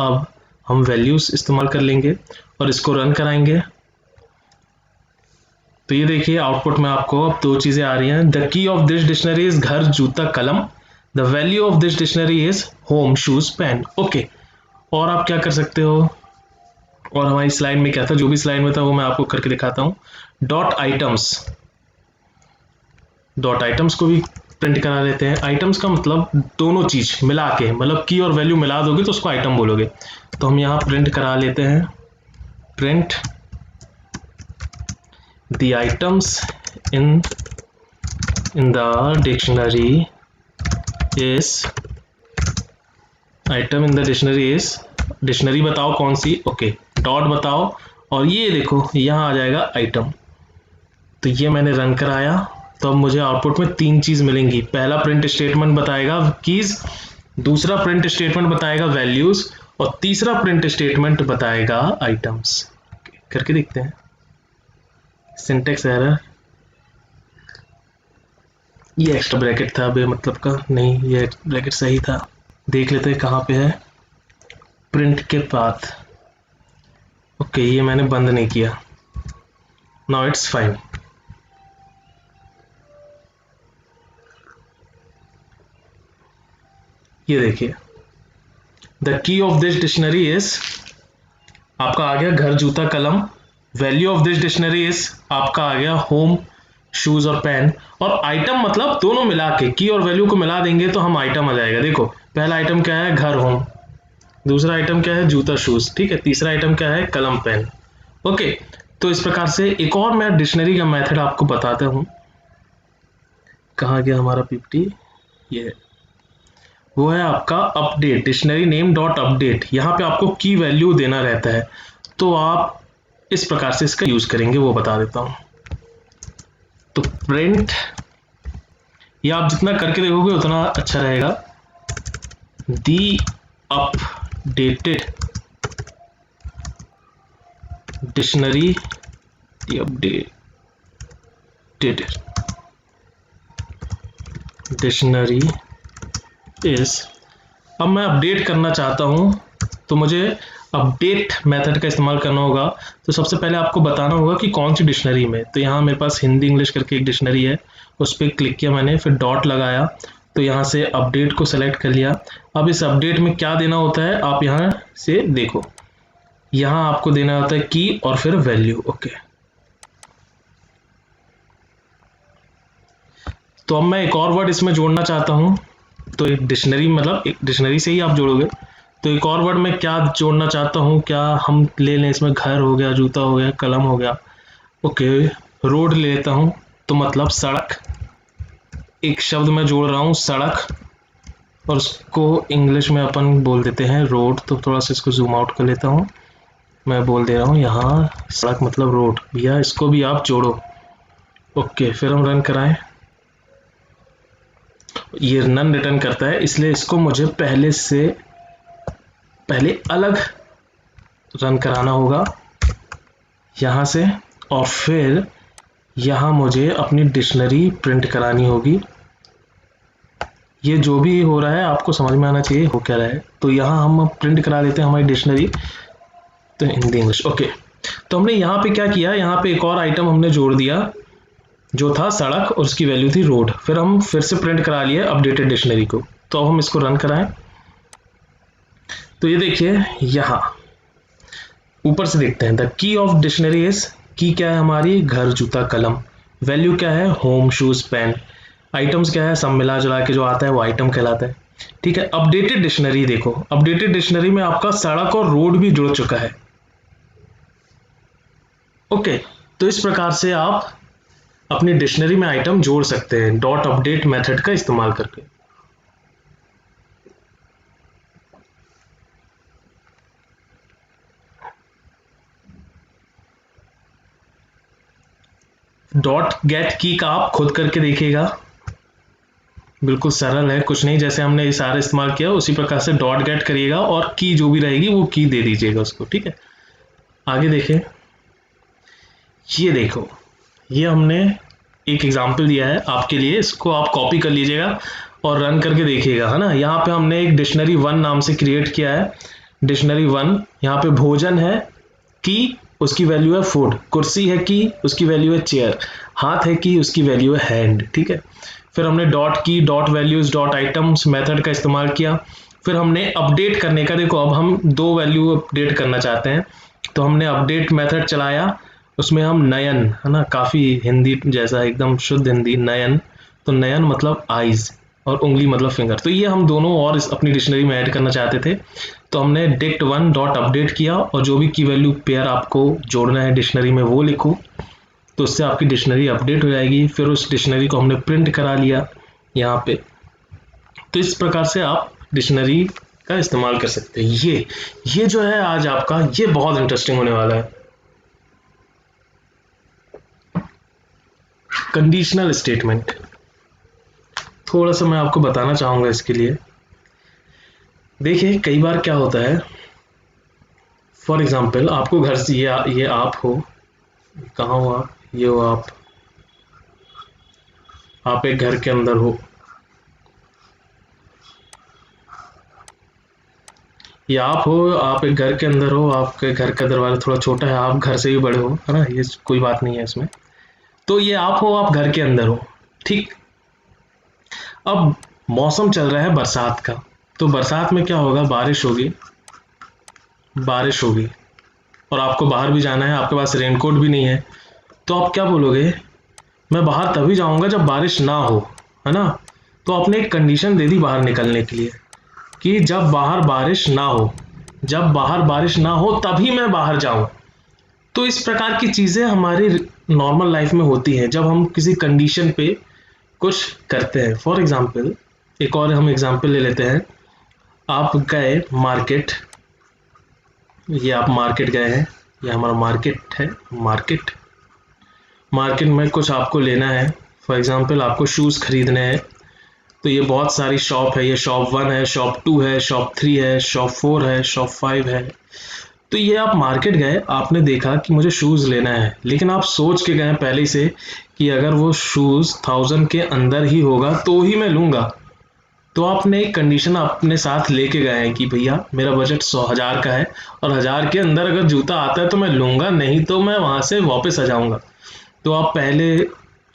अब हम वैल्यूज इस्तेमाल कर लेंगे और इसको रन कराएंगे। तो ये देखिए आउटपुट में आपको अब दो चीजें आ रही हैं। The key of this dictionary is घर जूता कलम, the value of this dictionary is home shoes pen. Okay, और आप क्या कर सकते हो, और हमारी स्लाइड में क्या था, जो भी स्लाइड में था वो मैं आपको करके दिखाता हूँ। डॉट आइटम्स को भी प्रिंट करा लेते हैं। आइटम्स का मतलब दोनों चीज मिला के, मतलब की और वैल्यू मिला दोगे तो उसको आइटम बोलोगे। तो हम यहाँ प्रिंट करा लेते हैं, print the items in the dictionary is, item in the dictionary is, dictionary बताओ कौन सी, ओके, डॉट बताओ, और ये देखो यहाँ आ जाएगा आइटम। तो ये मैंने रन कराया, तो अब मुझे आउटपुट में तीन चीज मिलेंगी। पहला प्रिंट स्टेटमेंट बताएगा कीज, दूसरा प्रिंट स्टेटमेंट बताएगा वैल्यूज, और तीसरा प्रिंट स्टेटमेंट बताएगा आइटम्स। करके देखते हैं। सिंटेक्स एरर, ये एक्स्ट्रा ब्रैकेट था बे मतलब का, नहीं ये ब्रैकेट सही था। देख लेते हैं कहाँ पे है, प्रिंट के पाथ। ओके, ये मैंने बंद नहीं किया, नाउ इट्स फाइन। ये देखिए the key of this dictionary is, आपका आ गया घर जूता कलम, value of this dictionary is आपका आ गया होम शूज और पेन, और आइटम मतलब दोनों मिला के की और वैल्यू को मिला देंगे तो हम आइटम आ जाएगा। देखो पहला आइटम क्या है, घर होम, दूसरा आइटम क्या है, जूता शूज, ठीक है, तीसरा आइटम क्या है, कलम पेन। ओके, तो इस प्रकार से एक और मैं डिक्शनरी का मेथड आपको बताता हूं। कहाँ गया हमारा पीपीटी, ये वो है आपका update, dictionary name dot update. यहाँ पे आपको की वैल्यू देना रहता है, तो आप इस प्रकार से इसका यूज करेंगे, वो बता देता हूँ। तो प्रिंट, ये आप जितना करके देखोगे उतना अच्छा रहेगा। The updated dictionary, the updated dictionary is, अब मैं अपडेट करना चाहता हूं तो मुझे अपडेट मेथड का इस्तेमाल करना होगा। तो सबसे पहले आपको बताना होगा कि कौन सी डिक्शनरी में। तो यहाँ मेरे पास हिंदी इंग्लिश करके एक डिक्शनरी है, उस पर क्लिक किया मैंने, फिर डॉट लगाया, तो यहाँ से अपडेट को सेलेक्ट कर लिया। अब इस अपडेट में क्या देना होता है, आप यहाँ से देखो, यहाँ आपको देना होता है की और फिर वैल्यू। ओके, तो अब मैं एक और वर्ड इसमें जोड़ना चाहता हूँ। तो एक डिक्शनरी, मतलब एक डिक्शनरी से ही आप जोड़ोगे, तो एक और वर्ड में क्या जोड़ना चाहता हूँ, क्या हम ले लें इसमें, घर हो गया, जूता हो गया, कलम हो गया। ओके, रोड ले लेता हूँ, तो मतलब सड़क, एक शब्द मैं जोड़ रहा हूँ सड़क, और उसको इंग्लिश में अपन बोल देते हैं रोड। तो थोड़ा सा इसको जूम आउट कर लेता हूँ, मैं बोल दे रहा हूँ यहाँ सड़क मतलब रोड, भैया इसको भी आप जोड़ो। ओके, फिर हम रन कराएं, ये नन रिटर्न करता है, इसलिए इसको मुझे पहले अलग रन कराना होगा यहाँ से, और फिर यहाँ मुझे अपनी डिक्शनरी प्रिंट करानी होगी। ये जो भी हो रहा है आपको समझ में आना चाहिए हो क्या रहा है। तो यहाँ हम प्रिंट करा देते हैं हमारी डिक्शनरी, तो हिंदी इंग्लिश। ओके, तो हमने यहाँ पे क्या किया, यहाँ पे एक और आइटम हमने जोड़ दिया जो था सड़क, और उसकी वैल्यू थी रोड। फिर हम फिर से प्रिंट करा लिए अपडेटेड डिक्शनरी को। तो अब हम इसको रन कराएं, तो ये देखिए यहाँ ऊपर से देखते हैं, the key of dictionary is, की क्या है हमारी, घर जूता कलम, वैल्यू क्या है, होम शूज पेन, आइटम्स क्या है, सब मिला जुला के जो आता है वो आइटम कहलाता है। ठीक है, अपडेटेड डिक्शनरी देखो, अपडेटेड डिक्शनरी में आपका सड़क और रोड भी जुड़ चुका है। ओके, तो इस प्रकार से आप अपनी डिक्शनरी में आइटम जोड़ सकते हैं डॉट अपडेट मेथड का इस्तेमाल करके। डॉट गेट की का आप खुद करके देखिएगा, बिल्कुल सरल है, कुछ नहीं, जैसे हमने ये सारा इस्तेमाल किया उसी प्रकार से डॉट गेट करिएगा, और की जो भी रहेगी वो की दे दीजिएगा उसको। ठीक है, आगे देखें, ये देखो, ये हमने एक एग्जाम्पल दिया है आपके लिए, इसको आप कॉपी कर लीजिएगा और रन करके देखिएगा, है ना। यहाँ पे हमने एक डिक्शनरी 1 नाम से क्रिएट किया है, डिक्शनरी 1, यहाँ पे भोजन है की, उसकी वैल्यू है फूड, कुर्सी है की, उसकी वैल्यू है चेयर, हाथ है की, उसकी वैल्यू है हैंड, ठीक है। फिर हमने डॉट की, dot values, dot items method का इस्तेमाल किया। फिर हमने अपडेट करने का, देखो अब हम दो वैल्यू अपडेट करना चाहते हैं, तो हमने अपडेट मेथड चलाया, उसमें हम नयन, है ना, काफ़ी हिंदी जैसा एकदम शुद्ध हिंदी, नयन, तो नयन मतलब आइज और उंगली मतलब फिंगर, तो ये हम दोनों और अपनी डिक्शनरी में ऐड करना चाहते थे। तो हमने डिक्ट 1 डॉट अपडेट किया और जो भी की वैल्यू पेयर आपको जोड़ना है डिक्शनरी में वो लिखो, तो उससे आपकी डिक्शनरी अपडेट हो जाएगी। फिर उस डिक्शनरी को हमने प्रिंट करा लिया यहाँ पे। तो इस प्रकार से आप डिक्शनरी का इस्तेमाल कर सकते हैं। ये जो है आज आपका, ये बहुत इंटरेस्टिंग होने वाला है। कंडीशनल स्टेटमेंट, थोड़ा सा मैं आपको बताना चाहूंगा इसके लिए। देखिए कई बार क्या होता है, फॉर एग्जाम्पल आपको घर से ये आप हो, कहाँ हो आप, ये हो आप एक घर के अंदर हो, ये आप हो, आप एक घर के अंदर हो, आपके घर का दरवाजा थोड़ा छोटा है, आप घर से भी बड़े हो, है ना, ये कोई बात नहीं है इसमें। तो ये आप हो, आप घर के अंदर हो, ठीक। अब मौसम चल रहा है बरसात का, तो बरसात में क्या होगा, बारिश होगी, बारिश होगी और आपको बाहर भी जाना है, आपके पास रेनकोट भी नहीं है, तो आप क्या बोलोगे, मैं बाहर तभी जाऊंगा जब बारिश ना हो, है ना। तो आपने एक कंडीशन दे दी बाहर निकलने के लिए कि जब बाहर बारिश ना हो, जब बाहर बारिश ना हो तभी मैं बाहर जाऊं। तो इस प्रकार की चीजें हमारी नॉर्मल लाइफ में होती हैं जब हम किसी कंडीशन पे कुछ करते हैं। फॉर एग्जाम्पल, एक और हम एग्जाम्पल ले लेते हैं, आप गए मार्केट, ये आप मार्केट गए हैं, ये हमारा मार्केट है, मार्केट, मार्केट में कुछ आपको लेना है, फॉर एग्जाम्पल आपको शूज़ खरीदने हैं, तो ये बहुत सारी शॉप है, ये शॉप 1 है, शॉप 2 है, शॉप 3 है, शॉप 4 है, शॉप 5 है। तो ये आप मार्केट गए, आपने देखा कि मुझे शूज़ लेना है, लेकिन आप सोच के गए पहले से कि अगर वो शूज़ 1000 के अंदर ही होगा तो ही मैं लूँगा। तो आपने एक कंडीशन अपने साथ लेके गए हैं कि भैया मेरा बजट 100,000 का है और 1000 के अंदर अगर जूता आता है तो मैं लूँगा, नहीं तो मैं वहाँ से वापस आ जाऊँगा। तो आप पहले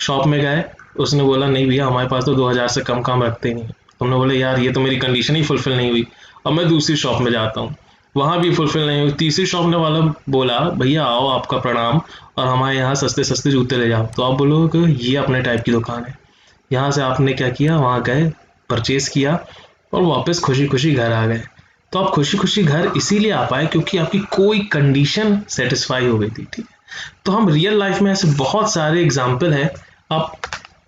शॉप में गए, उसने बोला नहीं भैया हमारे पास तो 2000 से कम काम रखते ही नहीं। तुमने बोला यार ये तो मेरी कंडीशन ही फुलफिल नहीं हुई, अब मैं दूसरी शॉप में जाता हूँ, वहाँ भी फुलफिल नहीं हुई। तीसरी शॉप ने वाला बोला भैया आओ आपका प्रणाम और हमारे यहाँ सस्ते सस्ते जूते ले जाओ, तो आप बोलोगे ये अपने टाइप की दुकान है। यहाँ से आपने क्या किया, वहाँ गए, परचेज किया और वापस खुशी खुशी घर आ गए। तो आप खुशी खुशी घर इसीलिए आ पाए क्योंकि आपकी कोई कंडीशन सेटिस्फाई हो गई थी, ठीक है। तो हम रियल लाइफ में ऐसे बहुत सारे एग्जाम्पल हैं, आप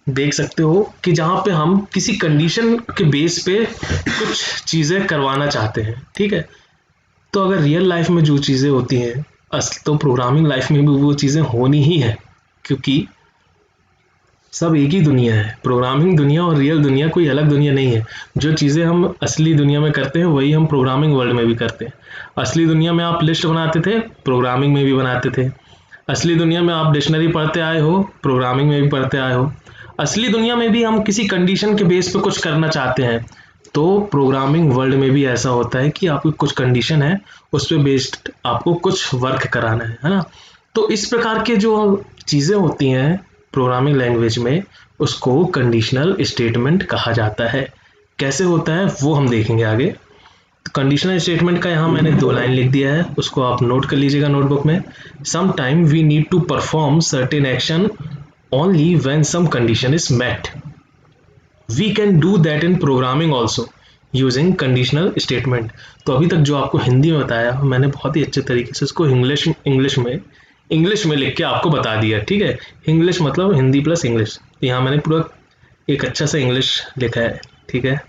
देख सकते हो कि जहाँ पे हम किसी कंडीशन के बेस पे कुछ चीज़ें करवाना चाहते हैं, ठीक है। तो अगर रियल लाइफ में जो चीज़ें होती हैं, तो प्रोग्रामिंग लाइफ में भी वो चीज़ें होनी ही है, क्योंकि सब एक ही दुनिया है। प्रोग्रामिंग दुनिया और रियल दुनिया कोई अलग दुनिया नहीं है। जो चीज़ें हम असली दुनिया में करते हैं वही हम प्रोग्रामिंग वर्ल्ड में भी करते हैं। असली दुनिया में आप लिस्ट बनाते थे, प्रोग्रामिंग में भी बनाते थे। असली दुनिया में आप डिक्शनरी पढ़ते आए हो, प्रोग्रामिंग में भी पढ़ते आए हो। असली दुनिया में भी हम किसी कंडीशन के बेस पे कुछ करना चाहते हैं, तो प्रोग्रामिंग वर्ल्ड में भी ऐसा होता है कि आपकी कुछ कंडीशन है, उस पर बेस्ड आपको कुछ वर्क कराना है ना। तो इस प्रकार के जो चीज़ें होती हैं प्रोग्रामिंग लैंग्वेज में, उसको कंडीशनल स्टेटमेंट कहा जाता है। कैसे होता है वो हम देखेंगे आगे। तो कंडीशनल स्टेटमेंट का यहाँ मैंने 2 लाइन लिख दिया है, उसको आप नोट कर लीजिएगा नोटबुक में। Some time we need to perform certain action only when some condition is met, we can do that in programming also using conditional statement. तो अभी तक जो आपको हिंदी में बताया मैंने बहुत ही अच्छे तरीके से उसको इंग्लिश में लिख के आपको बता दिया, ठीक है। इंग्लिश मतलब हिंदी प्लस इंग्लिश, तो यहाँ मैंने पूरा एक अच्छा सा इंग्लिश लिखा है, ठीक है।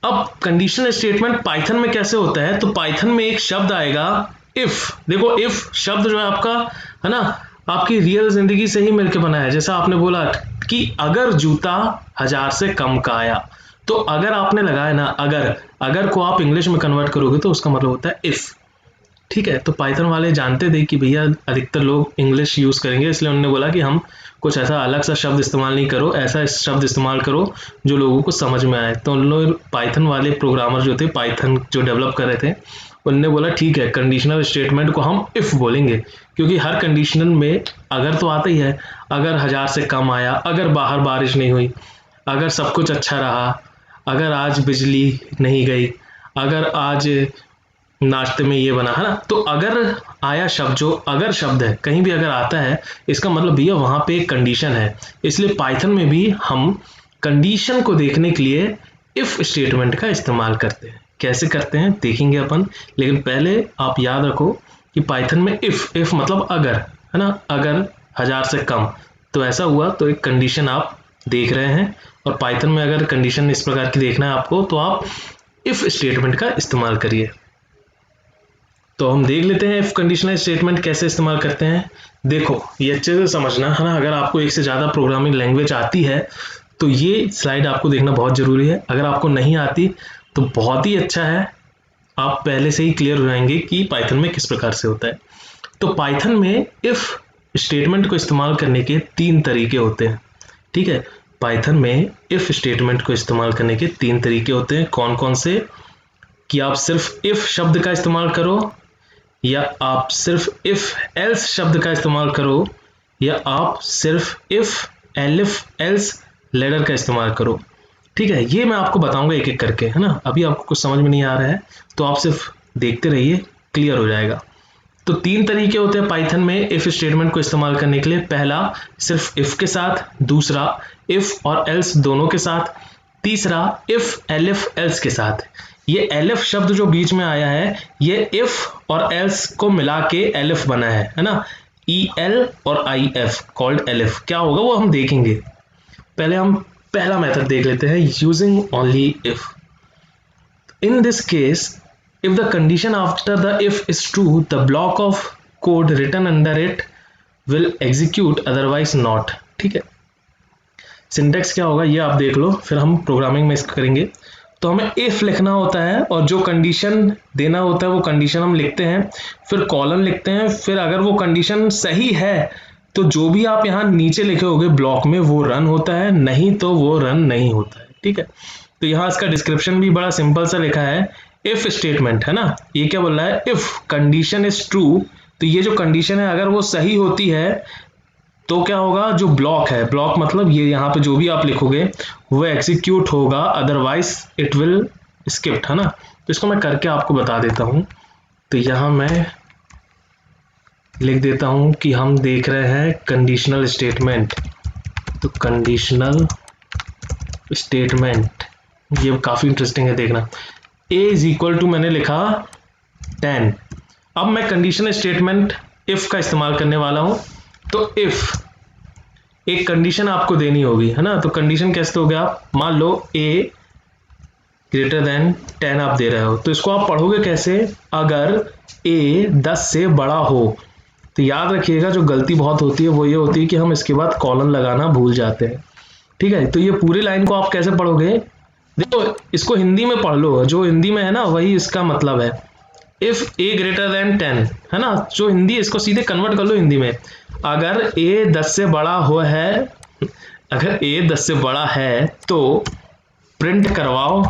अब कंडीशनल स्टेटमेंट पाइथन में कैसे होता है, तो पाइथन में एक शब्द आएगा इफ। देखो इफ शब्द जो है आपका, है ना, आपकी रियल जिंदगी से ही मिलकर बना है। जैसा आपने बोला कि अगर जूता 1000 से कम का आया, तो अगर आपने लगाया ना, अगर को आप इंग्लिश में कन्वर्ट करोगे तो उसका मतलब होता है इफ, ठीक है, तो पाइथन वाले जानते थे कि भैया अधिकतर लोग इंग्लिश यूज करेंगे, इसलिए उन्होंने बोला कि हम कुछ ऐसा अलग सा शब्द इस्तेमाल नहीं करो, ऐसा शब्द इस्तेमाल करो जो लोगों को समझ में आए। तो उन लोग पाइथन वाले प्रोग्रामर जो थे, पाइथन जो डेवलप कर रहे थे, उनने बोला ठीक है, कंडीशनल स्टेटमेंट को हम इफ बोलेंगे, क्योंकि हर कंडीशनल में अगर तो आता ही है, अगर 1000 से कम आया, अगर बाहर बारिश नहीं हुई, अगर सब कुछ अच्छा रहा, अगर आज बिजली नहीं गई, अगर आज नाश्ते में ये बना, है ना। तो अगर आया शब्द, जो अगर शब्द है कहीं भी अगर आता है, इसका मतलब भैया वहां पे एक कंडीशन है। इसलिए पाइथन में भी हम कंडीशन को देखने के लिए इफ स्टेटमेंट का इस्तेमाल करते हैं। कैसे करते हैं देखेंगे अपन, लेकिन पहले आप याद रखो कि पाइथन में इफ मतलब अगर, है ना, अगर 1000 से कम, तो ऐसा हुआ तो एक कंडीशन आप देख रहे हैं। और पाइथन में अगर कंडीशन इस प्रकार की देखना है आपको, तो आप इफ स्टेटमेंट का इस्तेमाल करिए। तो हम देख लेते हैं इफ कंडीशनल स्टेटमेंट कैसे इस्तेमाल करते हैं। देखो ये अच्छे से समझना, है ना। अगर आपको एक से ज़्यादा प्रोग्रामिंग लैंग्वेज आती है तो ये स्लाइड आपको देखना बहुत ज़रूरी है। अगर आपको नहीं आती तो बहुत ही अच्छा है, आप पहले से ही क्लियर हो जाएंगे कि पाइथन में किस प्रकार से होता है। तो पाइथन में इफ स्टेटमेंट को इस्तेमाल करने के 3 तरीके होते हैं। ठीक है, पाइथन में इफ स्टेटमेंट को इस्तेमाल करने के 3 तरीके होते हैं। कौन कौन से? कि आप सिर्फ इफ शब्द का इस्तेमाल करो, या आप सिर्फ इफ एल्स शब्द का इस्तेमाल करो, या आप सिर्फ इफ एलिफ एल्स लेडर का इस्तेमाल करो। ठीक है, ये मैं आपको बताऊंगा एक एक करके, है ना। अभी आपको कुछ समझ में नहीं आ रहा है तो आप सिर्फ देखते रहिए, क्लियर हो जाएगा। तो 3 तरीके होते हैं पाइथन में इफ स्टेटमेंट को इस्तेमाल करने के लिए। पहला सिर्फ इफ के साथ, दूसरा इफ और एल्स दोनों के साथ, तीसरा इफ एलिफ एल्स के साथ। ये एलिफ शब्द जो बीच में आया है, ये इफ और एल्स को मिला के एलिफ बना है ना। ई एल और आई एफ कॉल्ड एलिफ। क्या होगा वो हम देखेंगे। पहले हम पहला मेथड देख लेते हैं, using only if. In this case, if the condition after the if is true, the block of code written under it will execute, otherwise not। ठीक है, सिंटेक्स क्या होगा ये आप देख लो, फिर हम प्रोग्रामिंग में इसका करेंगे। तो हमें इफ लिखना होता है और जो कंडीशन देना होता है वो कंडीशन हम लिखते हैं, फिर कॉलन लिखते हैं, फिर अगर वो कंडीशन सही है तो जो भी आप यहाँ नीचे लिखे होगे ब्लॉक में वो रन होता है, नहीं तो वो रन नहीं होता है। ठीक है, तो यहाँ इसका डिस्क्रिप्शन भी बड़ा सिंपल सा लिखा है, इफ स्टेटमेंट, है ना। ये क्या बोल रहा है, इफ कंडीशन इज ट्रू, तो ये जो कंडीशन है अगर वो सही होती है तो क्या होगा, जो ब्लॉक है, ब्लॉक मतलब ये यहाँ पे जो भी आप लिखोगे वो एग्जीक्यूट होगा, अदरवाइज इट विल स्किप्ड, है ना। तो इसको मैं करके आपको बता देता हूँ। तो यहाँ मैं लिख देता हूँ कि हम देख रहे हैं कंडीशनल स्टेटमेंट। तो कंडीशनल स्टेटमेंट ये काफ़ी इंटरेस्टिंग है, देखना। a इज इक्वल टू मैंने लिखा 10। अब मैं कंडीशनल स्टेटमेंट इफ का इस्तेमाल करने वाला हूं। तो इफ एक कंडीशन आपको देनी होगी, है ना। तो कंडीशन कैसे हो गया, मान लो a ग्रेटर देन 10 आप दे रहे हो, तो इसको आप पढ़ोगे कैसे, अगर a 10 से बड़ा हो। तो याद रखिएगा जो गलती बहुत होती है वो ये होती है कि हम इसके बाद कॉलन लगाना भूल जाते हैं। ठीक है, तो ये पूरी लाइन को आप कैसे पढ़ोगे, देखो इसको हिंदी में पढ़ लो, जो हिंदी में है ना वही इसका मतलब है। इफ a ग्रेटर देन 10, है ना, जो हिंदी इसको सीधे कन्वर्ट कर लो हिंदी में। अगर a 10 से बड़ा हुआ है, अगर a 10 से बड़ा है तो प्रिंट करवाओ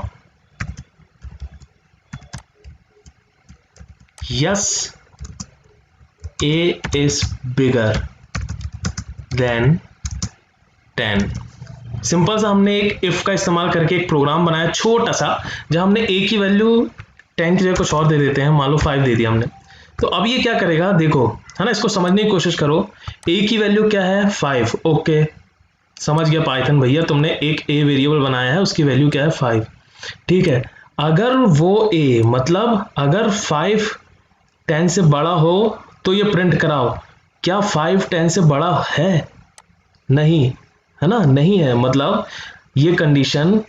yes a is bigger than 10। Simple सा हमने एक इफ का इस्तेमाल करके एक प्रोग्राम बनाया छोटा सा, जहां हमने a की वैल्यू 10 की जगह कुछ और दे देते हैं, मान लो 5 दे दिया हमने। तो अब ये क्या करेगा, देखो, है ना, इसको समझने की कोशिश करो। a की वैल्यू क्या है, 5। ओके, समझ गया पाइथन भैया, तुमने एक a वेरिएबल बनाया है, उसकी वैल्यू क्या है, 5। ठीक है, अगर वो a मतलब अगर 5 10 से बड़ा हो तो ये प्रिंट कराओ। क्या 5 10 से बड़ा है, नहीं, है ना, नहीं है, मतलब ये कंडीशन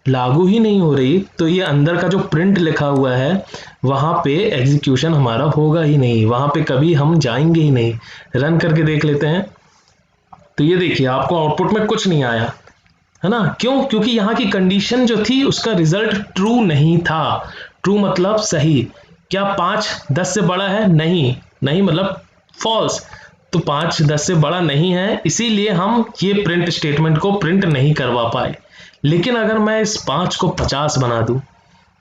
लागू ही नहीं हो रही। तो ये अंदर का जो प्रिंट लिखा हुआ है वहां पे एग्जीक्यूशन हमारा होगा ही नहीं, वहां पे कभी हम जाएंगे ही नहीं। रन करके देख लेते हैं। तो ये देखिए आपको आउटपुट में कुछ नहीं आया, है ना। क्यों, क्योंकि यहाँ की कंडीशन जो थी उसका रिजल्ट ट्रू नहीं था। ट्रू मतलब सही। क्या 5 10 से बड़ा है? नहीं, नहीं मतलब फॉल्स। तो 5 10 से बड़ा नहीं है, इसीलिए हम ये प्रिंट स्टेटमेंट को प्रिंट नहीं करवा पाए। लेकिन अगर मैं इस 5 को 50 बना दूं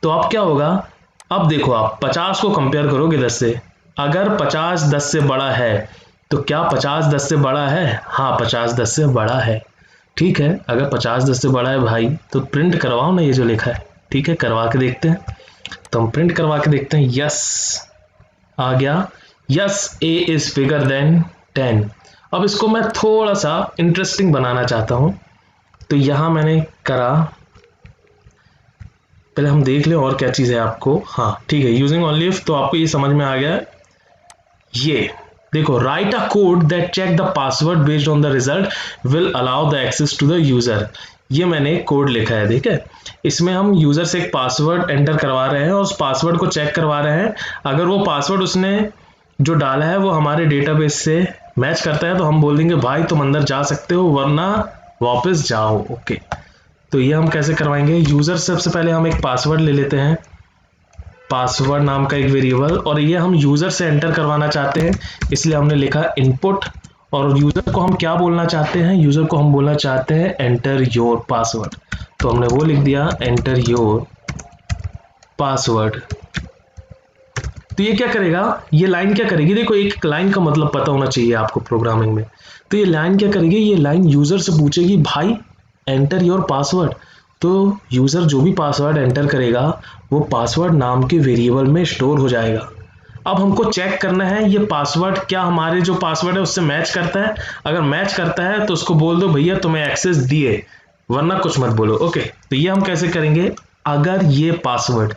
तो अब क्या होगा? अब देखो, आप 50 को कंपेयर करोगे 10 से। अगर 50 10 से बड़ा है तो क्या 50 10 से बड़ा है? हाँ, 50 10 से बड़ा है। ठीक है, अगर 50 10 से बड़ा है भाई तो प्रिंट करवाओ ना ये जो लिखा है। ठीक है, करवा के देखते हैं। तो हम प्रिंट करवा के देखते हैं। यस, आ गया। Yes, A is bigger than 10। अब इसको मैं थोड़ा सा इंटरेस्टिंग बनाना चाहता हूं, तो यहां मैंने करा। पहले हम देख लें और क्या चीज़ है आपको। हाँ ठीक है, यूजिंग ओनली इफ, तो आपको ये समझ में आ गया। ये देखो, write a code that check the password based on the result will allow the access to the user. ये मैंने कोड लिखा है, ठीक है। इसमें हम यूजर से एक पासवर्ड एंटर करवा रहे हैं और उस पासवर्ड को चेक करवा रहे हैं। अगर वो पासवर्ड उसने जो डाला है वो हमारे डेटाबेस से मैच करता है तो हम बोल देंगे भाई तुम अंदर जा सकते हो, वरना वापस जाओ। ओके, तो ये हम कैसे करवाएंगे? यूजर से सबसे पहले हम एक पासवर्ड ले लेते हैं, पासवर्ड नाम का एक वेरिएबल, और ये हम यूजर से एंटर करवाना चाहते हैं, इसलिए हमने लिखा इनपुट। और यूजर को हम क्या बोलना चाहते हैं? यूजर को हम बोलना चाहते हैं एंटर योर पासवर्ड। तो हमने वो लिख दिया, एंटर योर पासवर्ड। तो ये क्या करेगा? ये लाइन क्या करेगी? देखो, एक लाइन का मतलब पता होना चाहिए आपको प्रोग्रामिंग में। तो ये लाइन क्या करेगी? ये लाइन यूजर से पूछेगी भाई एंटर योर पासवर्ड। तो यूजर जो भी पासवर्ड एंटर करेगा वो पासवर्ड नाम के वेरिएबल में स्टोर हो जाएगा। अब हमको चेक करना है ये पासवर्ड क्या हमारे जो पासवर्ड है उससे मैच करता है। अगर मैच करता है तो उसको बोल दो भैया तुम्हें एक्सेस दिए, वरना कुछ मत बोलो। ओके, तो ये हम कैसे करेंगे? अगर ये पासवर्ड,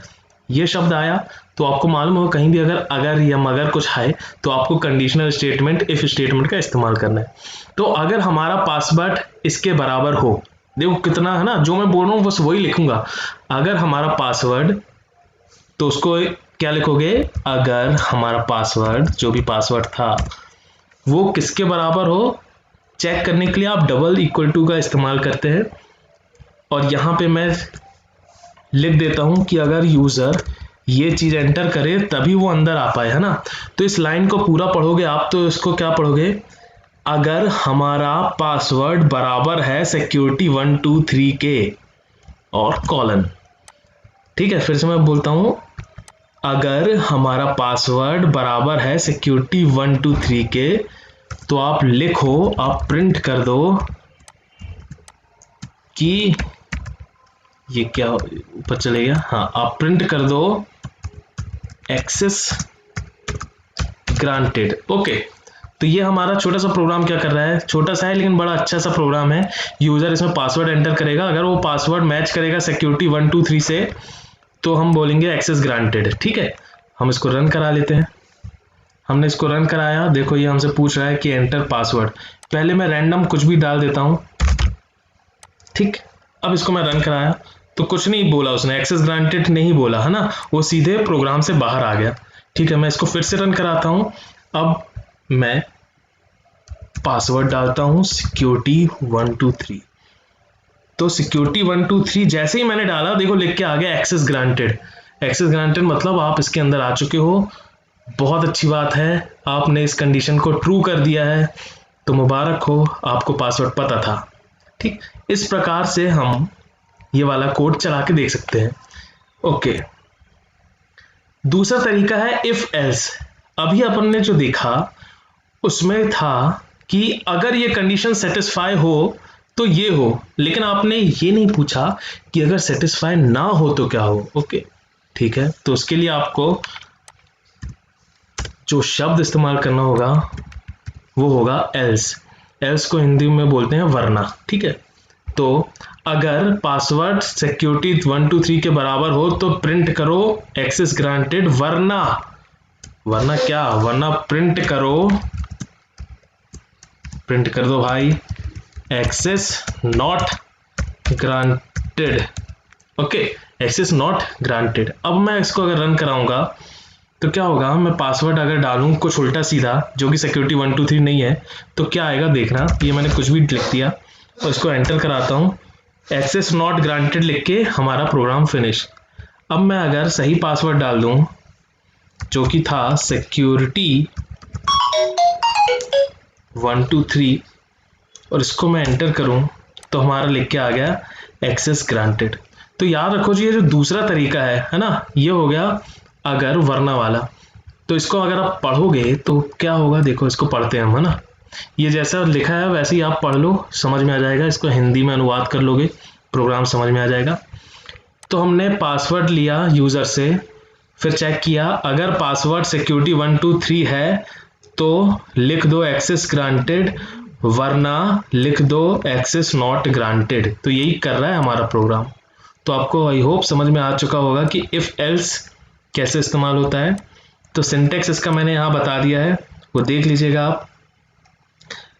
ये शब्द आया तो आपको मालूम हो कहीं भी अगर या मगर कुछ है तो आपको कंडीशनल स्टेटमेंट, इफ स्टेटमेंट का इस्तेमाल करना है। तो अगर हमारा पासवर्ड इसके बराबर हो, देखो कितना है ना, जो मैं बोल रहा हूँ बस वही लिखूंगा। अगर हमारा पासवर्ड, तो उसको क्या लिखोगे? अगर हमारा पासवर्ड, जो भी पासवर्ड था वो किसके बराबर हो, चेक करने के लिए आप डबल इक्वल टू का इस्तेमाल करते हैं। और यहां पे मैं लिख देता हूं कि अगर यूजर ये चीज एंटर करे तभी वो अंदर आ पाए, है ना। तो इस लाइन को पूरा पढ़ोगे आप तो इसको क्या पढ़ोगे? अगर हमारा पासवर्ड बराबर है सिक्योरिटी 1 2 3 के और कॉलन। ठीक है, फिर से मैं बोलता हूं, अगर हमारा पासवर्ड बराबर है सिक्योरिटी 1 2 3 के, तो आप लिखो, आप प्रिंट कर दो कि ये क्या ऊपर चले गया। हाँ, आप प्रिंट कर दो एक्सेस ग्रांटेड। ओके, तो ये हमारा छोटा सा प्रोग्राम क्या कर रहा है? छोटा सा है लेकिन बड़ा अच्छा सा प्रोग्राम है। यूजर इसमें पासवर्ड एंटर करेगा, अगर वो पासवर्ड मैच करेगा सिक्योरिटी 1 2 3 से तो हम बोलेंगे एक्सेस ग्रांटेड। ठीक है, हम इसको रन करा लेते हैं। हमने इसको रन कराया, देखो ये हमसे पूछ रहा है कि एंटर पासवर्ड। पहले मैं रैंडम कुछ भी डाल देता हूं। ठीक, अब इसको मैं रन कराया तो कुछ नहीं बोला उसने, एक्सेस ग्रांटेड नहीं बोला, है ना, वो सीधे प्रोग्राम से बाहर आ गया। ठीक है, मैं इसको फिर से रन कराता हूं। अब मैं पासवर्ड डालता हूं सिक्योरिटी 1 2 3। तो सिक्योरिटी 1 2 3 जैसे ही मैंने डाला, देखो लिख के आ गया एक्सेस ग्रांटेड। एक्सेस ग्रांटेड मतलब आप इसके अंदर आ चुके हो। बहुत अच्छी बात है, आपने इस कंडीशन को ट्रू कर दिया है, तो मुबारक हो, आपको पासवर्ड पता था। ठीक, इस प्रकार से हम ये वाला कोड चला के देख सकते हैं। ओके, दूसरा तरीका है इफ एल्स। अभी अपन ने जो देखा उसमें था कि अगर ये कंडीशन सेटिस्फाई हो तो ये हो, लेकिन आपने ये नहीं पूछा कि अगर सेटिस्फाई ना हो तो क्या हो। ओके, ठीक है, तो उसके लिए आपको जो शब्द इस्तेमाल करना होगा वो होगा एल्स। एल्स को हिंदी में बोलते हैं वरना। ठीक है, तो अगर पासवर्ड सिक्योरिटी 1 2 3 के बराबर हो तो प्रिंट करो एक्सेस ग्रांटेड, वरना, वरना क्या, वरना प्रिंट करो, प्रिंट कर दो भाई access not granted. Okay, access not granted. अब मैं इसको अगर रन कराऊंगा तो क्या होगा? मैं पासवर्ड अगर डालूं कुछ उल्टा सीधा जो कि सिक्योरिटी 1 2 3 नहीं है तो क्या आएगा देखना। ये मैंने कुछ भी लिख दिया और इसको एंटर कराता हूं, एक्सेस नॉट ग्रांटेड लिख के हमारा प्रोग्राम फिनिश। अब मैं अगर सही पासवर्ड डाल दूं जो कि था सिक्योरिटी 1 2 3 और इसको मैं एंटर करूं तो हमारा लिख के आ गया एक्सेस ग्रांटेड। तो याद रखो जी, ये जो दूसरा तरीका है ना, ये हो गया अगर वरना वाला। तो इसको अगर आप पढ़ोगे तो क्या होगा, देखो इसको पढ़ते हैं हम, है ना। ये जैसा लिखा है वैसे ही आप पढ़ लो, समझ में आ जाएगा। इसको हिंदी में अनुवाद कर लोगे, प्रोग्राम समझ में आ जाएगा। तो हमने पासवर्ड लिया यूज़र से, फिर चेक किया, अगर पासवर्ड सिक्योरिटी 1 2 3 है तो लिख दो एक्सेस ग्रांटेड, वरना लिख दो एक्सेस नॉट ग्रांटेड। तो यही कर रहा है हमारा प्रोग्राम। तो आपको आई होप समझ में आ चुका होगा कि इफ़ एल्स कैसे इस्तेमाल होता है। तो सिंटेक्स इसका मैंने यहाँ बता दिया है, वो देख लीजिएगा आप।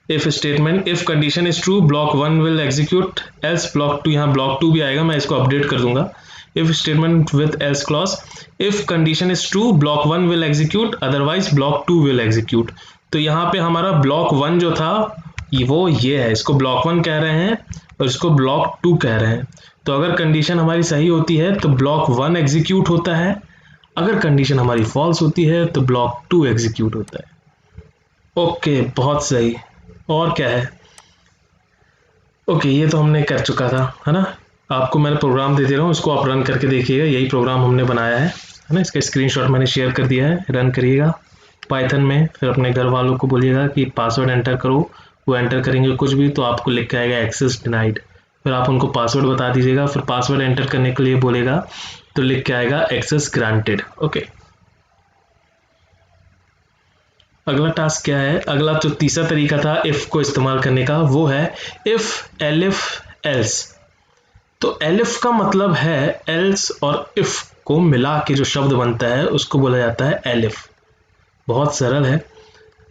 If statement, if condition is true block 1 will execute, else block 2, यहाँ ब्लॉक 2 भी आएगा, मैं इसको अपडेट कर दूंगा। If statement with else clause, if condition is true block 1 will execute, otherwise block 2 will execute. तो यहाँ पे हमारा ब्लॉक 1 जो था वो ये है, इसको ब्लॉक 1 कह रहे हैं और इसको ब्लॉक 2 कह रहे हैं। तो अगर कंडीशन हमारी सही होती है तो ब्लॉक 1 एग्जीक्यूट होता है, अगर कंडीशन हमारी फॉल्स होती है तो ब्लॉक 2 एग्जीक्यूट होता है। ओके, बहुत सही। और क्या है? ओके, ये तो हमने कर चुका था, है ना। आपको मैंने प्रोग्राम दे दे रहा हूँ, इसको आप रन करके देखिएगा। यही प्रोग्राम हमने बनाया है ना। इसका स्क्रीनशॉट मैंने शेयर कर दिया है, रन करिएगा पाइथन में। फिर अपने घर वालों को बोलिएगा कि पासवर्ड एंटर करो, वो एंटर करेंगे कुछ भी तो आपको लिख के आएगा एक्सेस डिनाइड। फिर आप उनको पासवर्ड बता दीजिएगा, फिर पासवर्ड एंटर करने के लिए बोलेगा तो लिख के आएगा एक्सेस ग्रांटेड। ओके, अगला टास्क क्या है? अगला जो तीसरा तरीका था इफ को इस्तेमाल करने का, वो है इफ एलिफ एल्स। तो एलिफ का मतलब है एल्स और इफ को मिला के जो शब्द बनता है उसको बोला जाता है एलिफ। बहुत सरल है।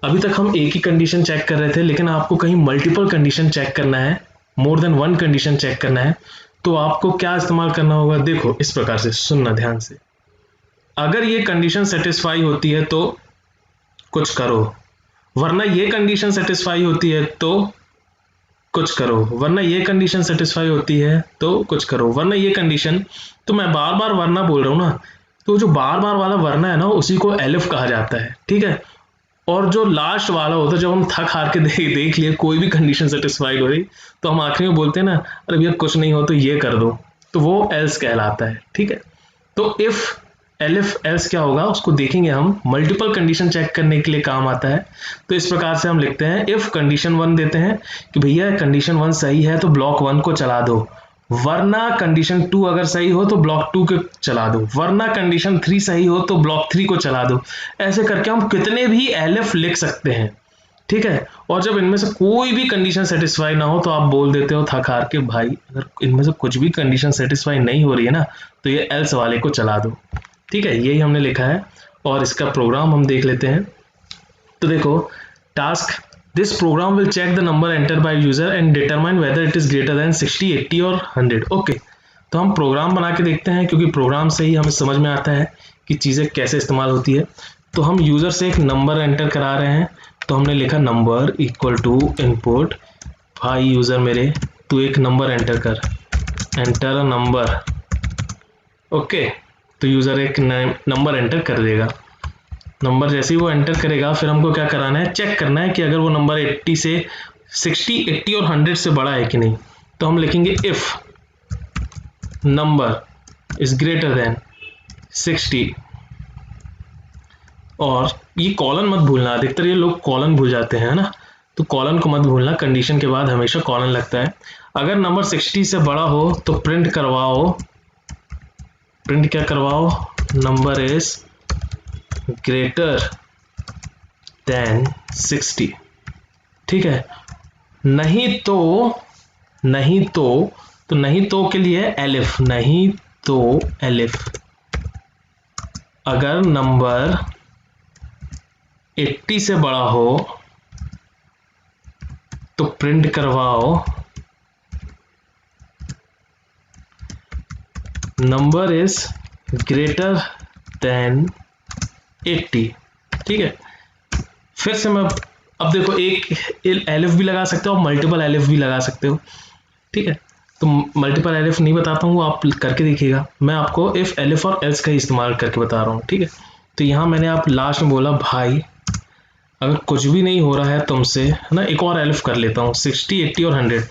अभी तक हम एक ही कंडीशन चेक कर रहे थे, लेकिन आपको कहीं मल्टीपल कंडीशन चेक करना है, more than one condition check करना है, तो आपको क्या इस्तेमाल करना होगा? देखो इस प्रकार से, सुनना ध्यान से। अगर ये कंडीशन सेटिस्फाई होती है तो कुछ करो, वरना ये कंडीशन सेटिस्फाई होती है तो कुछ करो, वरना ये कंडीशन सेटिस्फाई होती है तो कुछ करो, वरना ये कंडीशन। तो मैं बार बार वरना बोल रहा हूँ ना, तो जो बार बार वाला वरना है ना, उसी को एलिफ कहा जाता है, ठीक है। और जो लास्ट वाला होता है, जब हम थक हार के देख लिए कोई भी कंडीशन सेटिस्फाइड हो रही, तो हम आखिरी में बोलते हैं ना, अरे भैया कुछ नहीं हो तो ये कर दो, तो वो एल्स कहलाता है, ठीक है। तो इफ एलिफ एल्स क्या होगा उसको देखेंगे हम, मल्टीपल कंडीशन चेक करने के लिए काम आता है। तो इस प्रकार से हम लिखते हैं, इफ कंडीशन 1 देते हैं कि भैया कंडीशन 1 सही है तो ब्लॉक 1 को चला दो, वरना कंडीशन 2 अगर सही हो तो ब्लॉक 2 को चला दो, वरना कंडीशन 3 सही हो तो ब्लॉक 3 को चला दो। ऐसे करके हम कितने भी एलिफ लिख सकते हैं, ठीक है। और जब इनमें से कोई भी कंडीशन सेटिस्फाई ना हो तो आप बोल देते हो थक हार के, भाई अगर इनमें से कुछ भी कंडीशन सेटिस्फाई नहीं हो रही है ना, तो ये एल्स वाले को चला दो, ठीक है। यही हमने लिखा है और इसका प्रोग्राम हम देख लेते हैं। तो देखो task, this program will check the number enter by user and determine whether it is greater than 60 80 और 100। ओके, तो हम प्रोग्राम बना के देखते हैं, क्योंकि प्रोग्राम से ही हमें समझ में आता है कि चीज़ें कैसे इस्तेमाल होती है। तो हम यूजर से एक नंबर एंटर करा रहे हैं, तो हमने लिखा नंबर इक्वल टू इनपुट, भाई यूजर मेरे तू एक नंबर एंटर कर, एंटर अ नंबर। ओके, तो यूज़र एक नंबर एंटर कर देगा। नंबर जैसे ही वो एंटर करेगा, फिर हमको क्या कराना है, चेक करना है कि अगर वो नंबर 80 से 60 80 और 100 से बड़ा है कि नहीं। तो हम लिखेंगे if number is greater than 60, और ये कॉलन मत भूलना, अधिकतर ये लोग कॉलन भूल जाते हैं ना, तो कॉलन को मत भूलना, कंडीशन के बाद हमेशा कॉलन लगता है। अगर नंबर 60 से बड़ा हो तो प्रिंट करवाओ, प्रिंट क्या करवाओ, नंबर इज ग्रेटर देन 60, ठीक है। नहीं तो नहीं तो के लिए एलिफ, नहीं तो एलिफ। अगर नंबर 80 से बड़ा हो तो प्रिंट करवाओ नंबर इज ग्रेटर देन 80, ठीक है। फिर से मैं, अब देखो एक एलिफ भी लगा सकते हो, मल्टीपल एलिफ भी लगा सकते हो, ठीक है। तो मल्टीपल एलिफ नहीं बताता हूँ, आप करके देखिएगा, मैं आपको इफ एलिफ और एल्स का ही इस्तेमाल करके बता रहा हूँ, ठीक है। तो यहाँ मैंने आप लास्ट में बोला भाई अगर कुछ भी नहीं हो रहा है तुमसे, है ना, एक और एलिफ कर लेता हूँ, 60, 80 और 100।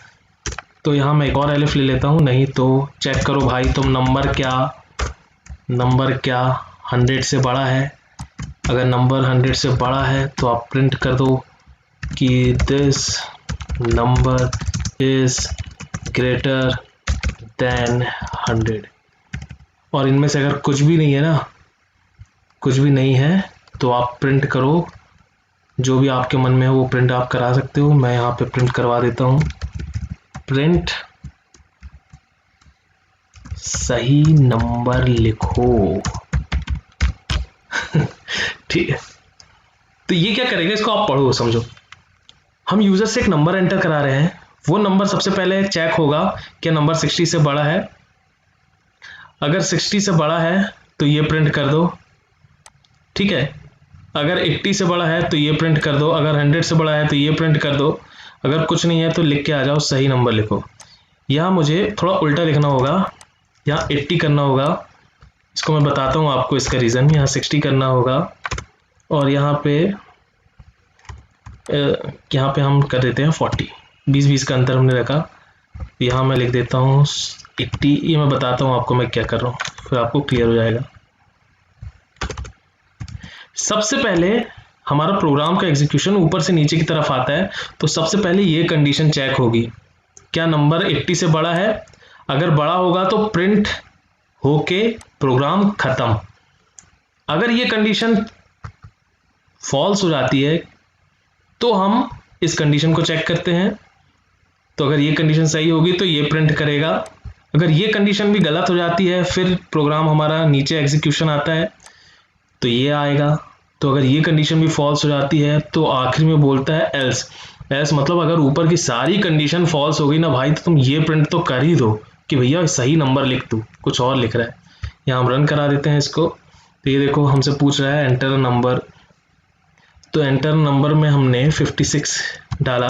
तो यहाँ मैं एक और एलिफ ले लेता हूँ, नहीं तो चेक करो भाई तुम नंबर क्या 100 से बड़ा है। अगर नंबर 100 से बड़ा है तो आप प्रिंट कर दो कि this number is greater then 100। और इनमें से अगर कुछ भी नहीं है ना, कुछ भी नहीं है, तो आप प्रिंट करो, जो भी आपके मन में है वो प्रिंट आप करा सकते हो। मैं यहाँ पे प्रिंट करवा देता हूँ, प्रिंट सही नंबर लिखो। ठीक है, तो ये क्या करेगा, इसको आप पढ़ो समझो। हम यूजर से एक नंबर एंटर करा रहे हैं, वो नंबर सबसे पहले चेक होगा कि नंबर 60 से बड़ा है। अगर 60 से बड़ा है तो ये प्रिंट कर दो, ठीक है। अगर 80 से बड़ा है तो ये प्रिंट कर दो, अगर 100 से बड़ा है तो ये प्रिंट कर दो। अगर कुछ नहीं है तो लिख के आ जाओ सही नंबर लिखो। यहाँ मुझे थोड़ा उल्टा लिखना होगा, यहाँ 80 करना होगा, इसको मैं बताता हूँ आपको इसका रीज़न। यहाँ 60 करना होगा और यहाँ पे हम कर देते हैं 40, 20 का अंतर हमने रखा। यहाँ मैं लिख देता हूँ 80, ये मैं बताता हूँ आपको मैं क्या कर रहा हूँ, फिर आपको क्लियर हो जाएगा। सबसे पहले हमारा प्रोग्राम का एग्जीक्यूशन ऊपर से नीचे की तरफ आता है, तो सबसे पहले ये कंडीशन चेक होगी, क्या नंबर 80 से बड़ा है। अगर बड़ा होगा तो प्रिंट होके प्रोग्राम खत्म। अगर ये कंडीशन फॉल्स हो जाती है तो हम इस कंडीशन को चेक करते हैं। तो अगर ये कंडीशन सही होगी तो ये प्रिंट करेगा। अगर ये कंडीशन भी गलत हो जाती है फिर प्रोग्राम हमारा नीचे एग्जीक्यूशन आता है तो ये आएगा। तो अगर ये कंडीशन भी फॉल्स हो जाती है तो आखिर में बोलता है एल्स। एल्स मतलब अगर ऊपर की सारी कंडीशन फॉल्स हो गई ना भाई, तो तुम ये प्रिंट तो कर ही दो कि भैया सही नंबर लिख दो, कुछ और लिख रहा है। यहाँ हम रन करा देते हैं इसको। तो ये देखो हमसे पूछ रहा है एंटर नंबर, तो एंटर नंबर में हमने 56 डाला।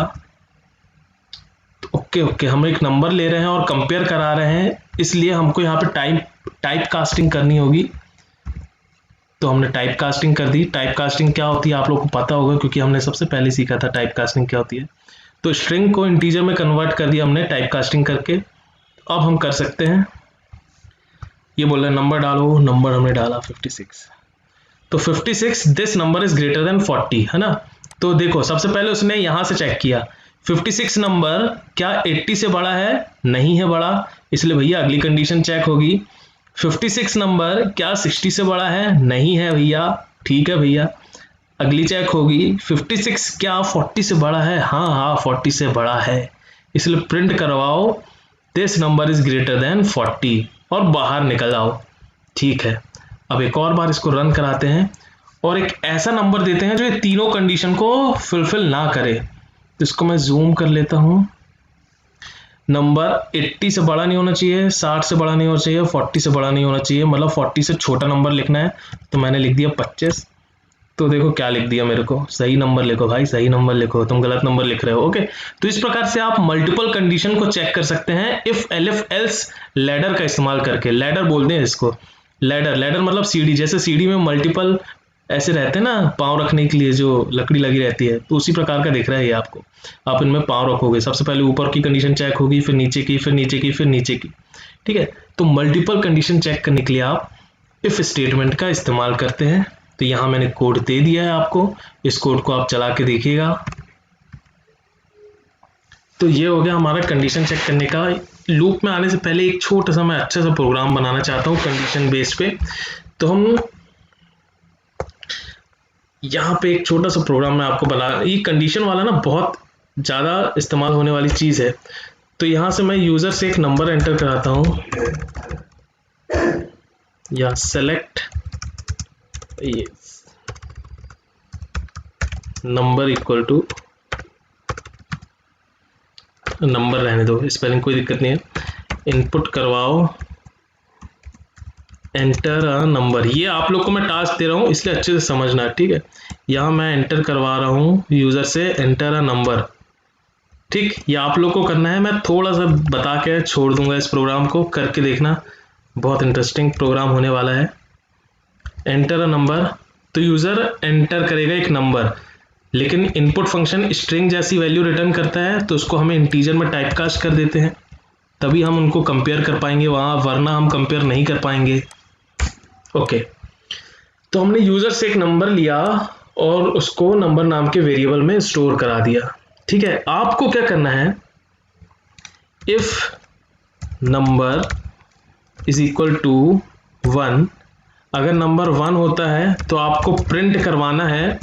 तो ओके हम एक नंबर ले रहे हैं और कंपेयर करा रहे हैं, इसलिए हमको यहाँ पे टाइप कास्टिंग करनी होगी। तो हमने टाइप कास्टिंग कर दी। टाइप कास्टिंग क्या होती है आप लोग को पता होगा, क्योंकि हमने सबसे पहले सीखा था टाइप कास्टिंग क्या होती है। तो स्ट्रिंग को इंटीजर में कन्वर्ट कर दिया हमने टाइप कास्टिंग करके। अब हम कर सकते हैं, ये बोल रहे नंबर डालो, नंबर हमने डाला 56। तो 56 this number is greater then 40, है ना। तो देखो सबसे पहले उसने यहां से चेक किया 56 नंबर क्या 80 से बड़ा है, नहीं है बड़ा, इसलिए भैया अगली कंडीशन चेक होगी। 56 नंबर क्या 60 से बड़ा है, नहीं है भैया, ठीक है भैया, अगली चेक होगी। 56 क्या 40 से बड़ा है, हाँ 40 से बड़ा है, इसलिए प्रिंट करवाओ this number is greater then 40 और बाहर निकल आओ। ठीक है, अब एक और बार इसको रन कराते हैं और एक ऐसा नंबर देते हैं जो ये तीनों कंडीशन को फुलफिल ना करे। तो इसको मैं जूम कर लेता हूं। नंबर 80 से बड़ा नहीं होना चाहिए, 60 से बड़ा नहीं होना चाहिए, 40 से बड़ा नहीं होना चाहिए, मतलब 40 से छोटा नंबर लिखना है। तो मैंने लिख दिया 25। तो देखो क्या लिख दिया मेरे को, सही नंबर लिखो भाई, सही नंबर लिखो, तुम गलत नंबर लिख रहे हो। ओके, तो इस प्रकार से आप मल्टीपल कंडीशन को चेक कर सकते हैं इफ एलिफ एल्स लैडर का इस्तेमाल करके। लैडर बोलते हैं इसको, लैडर मतलब सीढ़ी, जैसे सीढ़ी में मल्टीपल ऐसे रहते हैं ना पांव रखने के लिए, जो लकड़ी लगी रहती है, तो उसी प्रकार का दिख रहा है ये आपको। आप इनमें पांव रखोगे, सबसे पहले ऊपर की कंडीशन चेक होगी, फिर नीचे की, फिर नीचे की, फिर नीचे की। ठीक है, तो मल्टीपल कंडीशन चेक करने के लिए आप इफ स्टेटमेंट का इस्तेमाल करते हैं। तो यहाँ मैंने कोड दे दिया है आपको, इस कोड को आप चला के देखिएगा। तो ये हो गया हमारा कंडीशन चेक करने का। लूप में आने से पहले एक छोटा सा मैं अच्छा सा प्रोग्राम बनाना चाहता हूँ कंडीशन बेस पे। तो हम यहाँ पे एक छोटा सा प्रोग्राम मैं आपको बना, ये कंडीशन वाला ना बहुत ज़्यादा इस्तेमाल होने वाली चीज़ है। तो यहाँ से मैं यूज़र से एक नंबर एंटर कराता हूँ, या सेलेक्ट ये नंबर इक्वल टू, नंबर रहने दो, स्पेलिंग कोई दिक्कत नहीं है, इनपुट करवाओ एंटर अ नंबर। ये आप लोग को मैं टास्क दे रहा हूँ इसलिए अच्छे से समझना, ठीक है। यहाँ मैं एंटर करवा रहा हूँ यूज़र से एंटर अ नंबर। ठीक, ये आप लोग को करना है, मैं थोड़ा सा बता के छोड़ दूंगा, इस प्रोग्राम को करके देखना, बहुत इंटरेस्टिंग प्रोग्राम होने वाला है। एंटर अ नंबर, तो यूजर एंटर करेगा एक नंबर, लेकिन इनपुट फंक्शन स्ट्रिंग जैसी वैल्यू रिटर्न करता है, तो उसको हमें इंटीजर में टाइपकास्ट कर देते हैं, तभी हम उनको कंपेयर कर पाएंगे वहां, वरना हम कंपेयर नहीं कर पाएंगे। ओके, तो हमने यूजर से एक नंबर लिया और उसको नंबर नाम के वेरिएबल में स्टोर करा दिया। ठीक है, आपको क्या करना है, if number is equal to 1, अगर नंबर 1 होता है तो आपको प्रिंट करवाना है।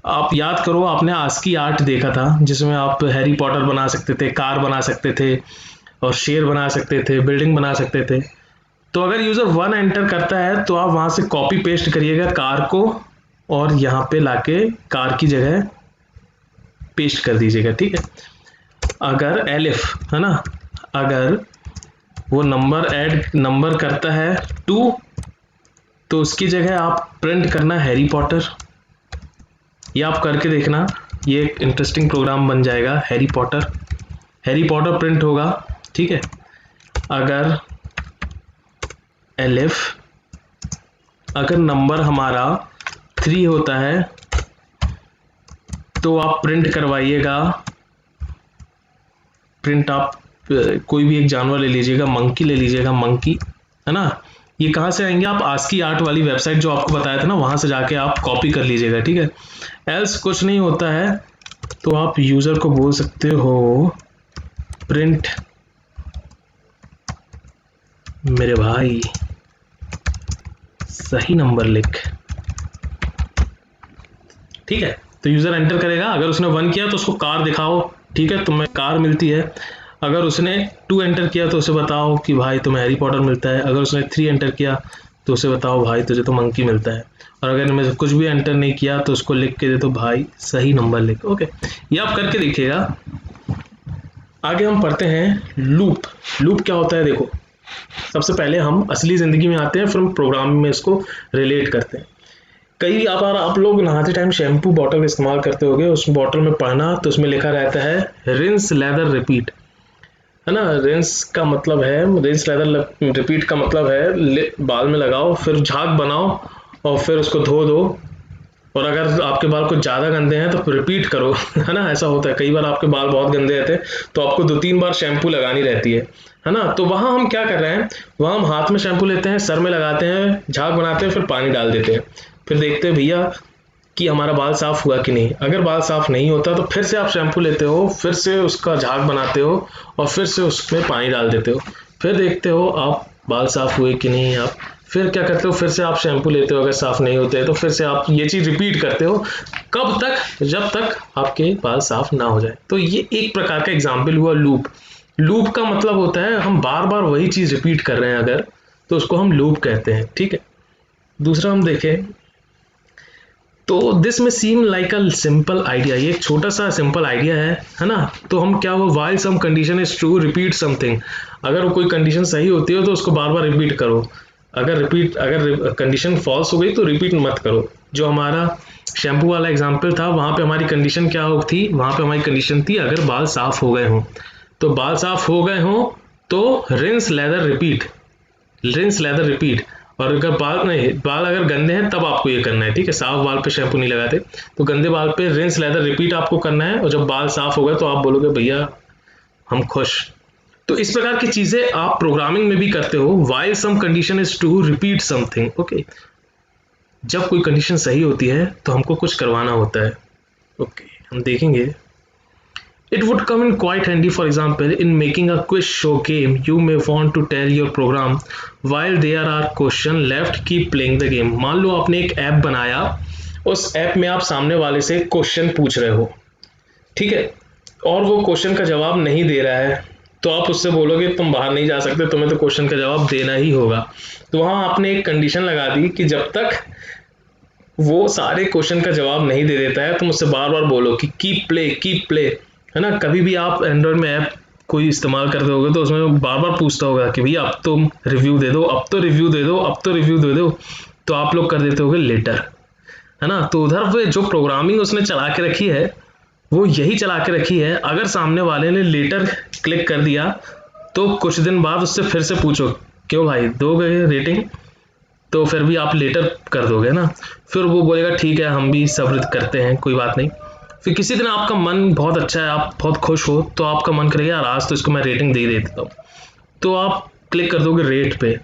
आप याद करो, आपने आस्की आर्ट देखा था जिसमें आप हैरी पॉटर बना सकते थे, कार बना सकते थे और शेर बना सकते थे, बिल्डिंग बना सकते थे। तो अगर यूजर 1 एंटर करता है तो आप वहां से कॉपी पेस्ट करिएगा कार को और यहाँ पे लाके कार की जगह पेस्ट कर दीजिएगा। ठीक है, अगर एलिफ है ना, अगर वो नंबर करता है 2, तो उसकी जगह आप प्रिंट करना हैरी पॉटर। ये आप करके देखना, ये एक इंटरेस्टिंग प्रोग्राम बन जाएगा। हैरी पॉटर प्रिंट होगा। ठीक है, अगर एलिफ, अगर नंबर हमारा 3 होता है तो आप प्रिंट करवाइएगा, प्रिंट आप कोई भी एक जानवर ले लीजिएगा, मंकी ले लीजिएगा, मंकी है ना। ये कहाँ से आएंगे, आप आस्की आर्ट वाली वेबसाइट जो आपको बताया था ना, वहां से जाके आप कॉपी कर लीजिएगा। ठीक है, एल्स कुछ नहीं होता है तो आप यूजर को बोल सकते हो प्रिंट मेरे भाई सही नंबर लिख। ठीक है, तो यूजर एंटर करेगा, अगर उसने 1 किया तो उसको कार दिखाओ। ठीक है, तुम्हें कार मिलती है। अगर उसने 2 एंटर किया तो उसे बताओ कि भाई तुम्हें हैरी पॉटर मिलता है। अगर उसने 3 एंटर किया तो उसे बताओ भाई तुझे तो मंकी मिलता है। और अगर इनमें से कुछ भी एंटर नहीं किया तो उसको लिख के दे दो भाई सही नंबर लिख। ओके, ये आप करके देखिएगा। आगे हम पढ़ते हैं लूप क्या होता है। देखो, सबसे पहले हम असली जिंदगी में आते हैं, फिर हम प्रोग्रामिंग में इसको रिलेट करते हैं। कई बार आप लोग नहाते टाइम शैम्पू बॉटल इस्तेमाल करते होगे, उस बॉटल में पढ़ना तो उसमें लिखा रहता है रिंस लेदर रिपीट, है ना। रिंस का मतलब है, रिंस लेदर रिपीट का मतलब है बाल में लगाओ, फिर झाग बनाओ और फिर उसको धो दो। और अगर आपके बाल कुछ ज़्यादा गंदे हैं तो रिपीट करो, है ना। ऐसा होता है, कई बार आपके बाल बहुत गंदे रहते हैं तो आपको 2-3 बार शैम्पू लगानी रहती है ना। तो वहाँ हम क्या कर रहे हैं, वहाँ हम हाथ में शैम्पू लेते हैं, सर में लगाते हैं, झाग बनाते हैं, फिर पानी डाल देते हैं, फिर देखते हैं भैया कि हमारा बाल साफ हुआ कि नहीं। अगर बाल साफ नहीं होता तो फिर से आप शैम्पू लेते हो, फिर से उसका झाग बनाते हो और फिर से उसमें पानी डाल देते हो, फिर देखते हो आप बाल साफ हुए कि नहीं। आप फिर क्या करते हो, फिर से आप शैम्पू लेते हो, अगर साफ नहीं होते तो फिर से आप ये चीज रिपीट करते हो। कब तक, जब तक आपके बाल साफ ना हो जाए। तो ये एक प्रकार का एग्जाम्पल हुआ लूप का मतलब होता है हम बार बार वही चीज रिपीट कर रहे हैं अगर, तो उसको हम लूप कहते हैं। ठीक है, दूसरा हम देखें तो दिस में seem like a simple idea, ये एक छोटा सा सिंपल आइडिया है ना। तो हम क्या हो, while some condition is true repeat something, अगर कोई कंडीशन सही होती है तो उसको बार बार रिपीट करो। अगर कंडीशन फॉल्स हो गई तो रिपीट मत करो। जो हमारा शैम्पू वाला एग्जांपल था, वहां पे हमारी कंडीशन क्या थी, वहां पे हमारी कंडीशन थी अगर बाल साफ हो गए हों, तो बाल साफ हो गए हों तो रिंस लेदर रिपीट। और अगर बाल अगर गंदे हैं तब आपको ये करना है। ठीक है, साफ बाल पे शैम्पू नहीं लगाते, तो गंदे बाल पे रिंस लेदर रिपीट आपको करना है। और जब बाल साफ हो गए तो आप बोलोगे भैया हम खुश। तो इस प्रकार की चीजें आप प्रोग्रामिंग में भी करते हो। While some condition is to repeat something. Okay, जब कोई कंडीशन सही होती है तो हमको कुछ करवाना होता है। ओके, हम देखेंगे। It would come in quite handy, for example, in making a quiz show game. You may want to tell your program while there are question left, keep playing the game. मान लो आपने एक app बनाया, उस app में आप सामने वाले से क्वेश्चन पूछ रहे हो, ठीक है, और वो क्वेश्चन का जवाब नहीं दे रहा है, तो आप उससे बोलोगे तुम बाहर नहीं जा सकते, तुम्हें तो क्वेश्चन का जवाब देना ही होगा। तो वहां आपने एक कंडीशन लगा दी कि जब तक वो सारे क्वेश्चन का जवाब नहीं दे देता है तुम उससे बार बार बोलो कि कीप प्ले, है ना। कभी भी आप एंड्रॉइड में ऐप कोई इस्तेमाल करते होगे तो उसमें बार बार पूछता होगा कि भैया अब तुम रिव्यू दे दो, अब तो रिव्यू दे दो, तो आप लोग कर देते होगे लेटर, है ना। तो उधर पे जो प्रोग्रामिंग उसने चला के रखी है वो यही चला के रखी है, अगर सामने वाले ने लेटर क्लिक कर दिया तो कुछ दिन बाद उससे फिर से पूछो क्यों भाई दोगे रेटिंग, तो फिर भी आप लेटर कर दोगे ना, फिर वो बोलेगा ठीक है हम भी सब्र करते हैं, कोई बात नहीं। फिर किसी दिन आपका मन बहुत अच्छा है, आप बहुत खुश हो, तो आपका मन करेगा यार आज तो इसको मैं रेटिंग दे देता हूँ, तो आप क्लिक कर दोगे रेट पे।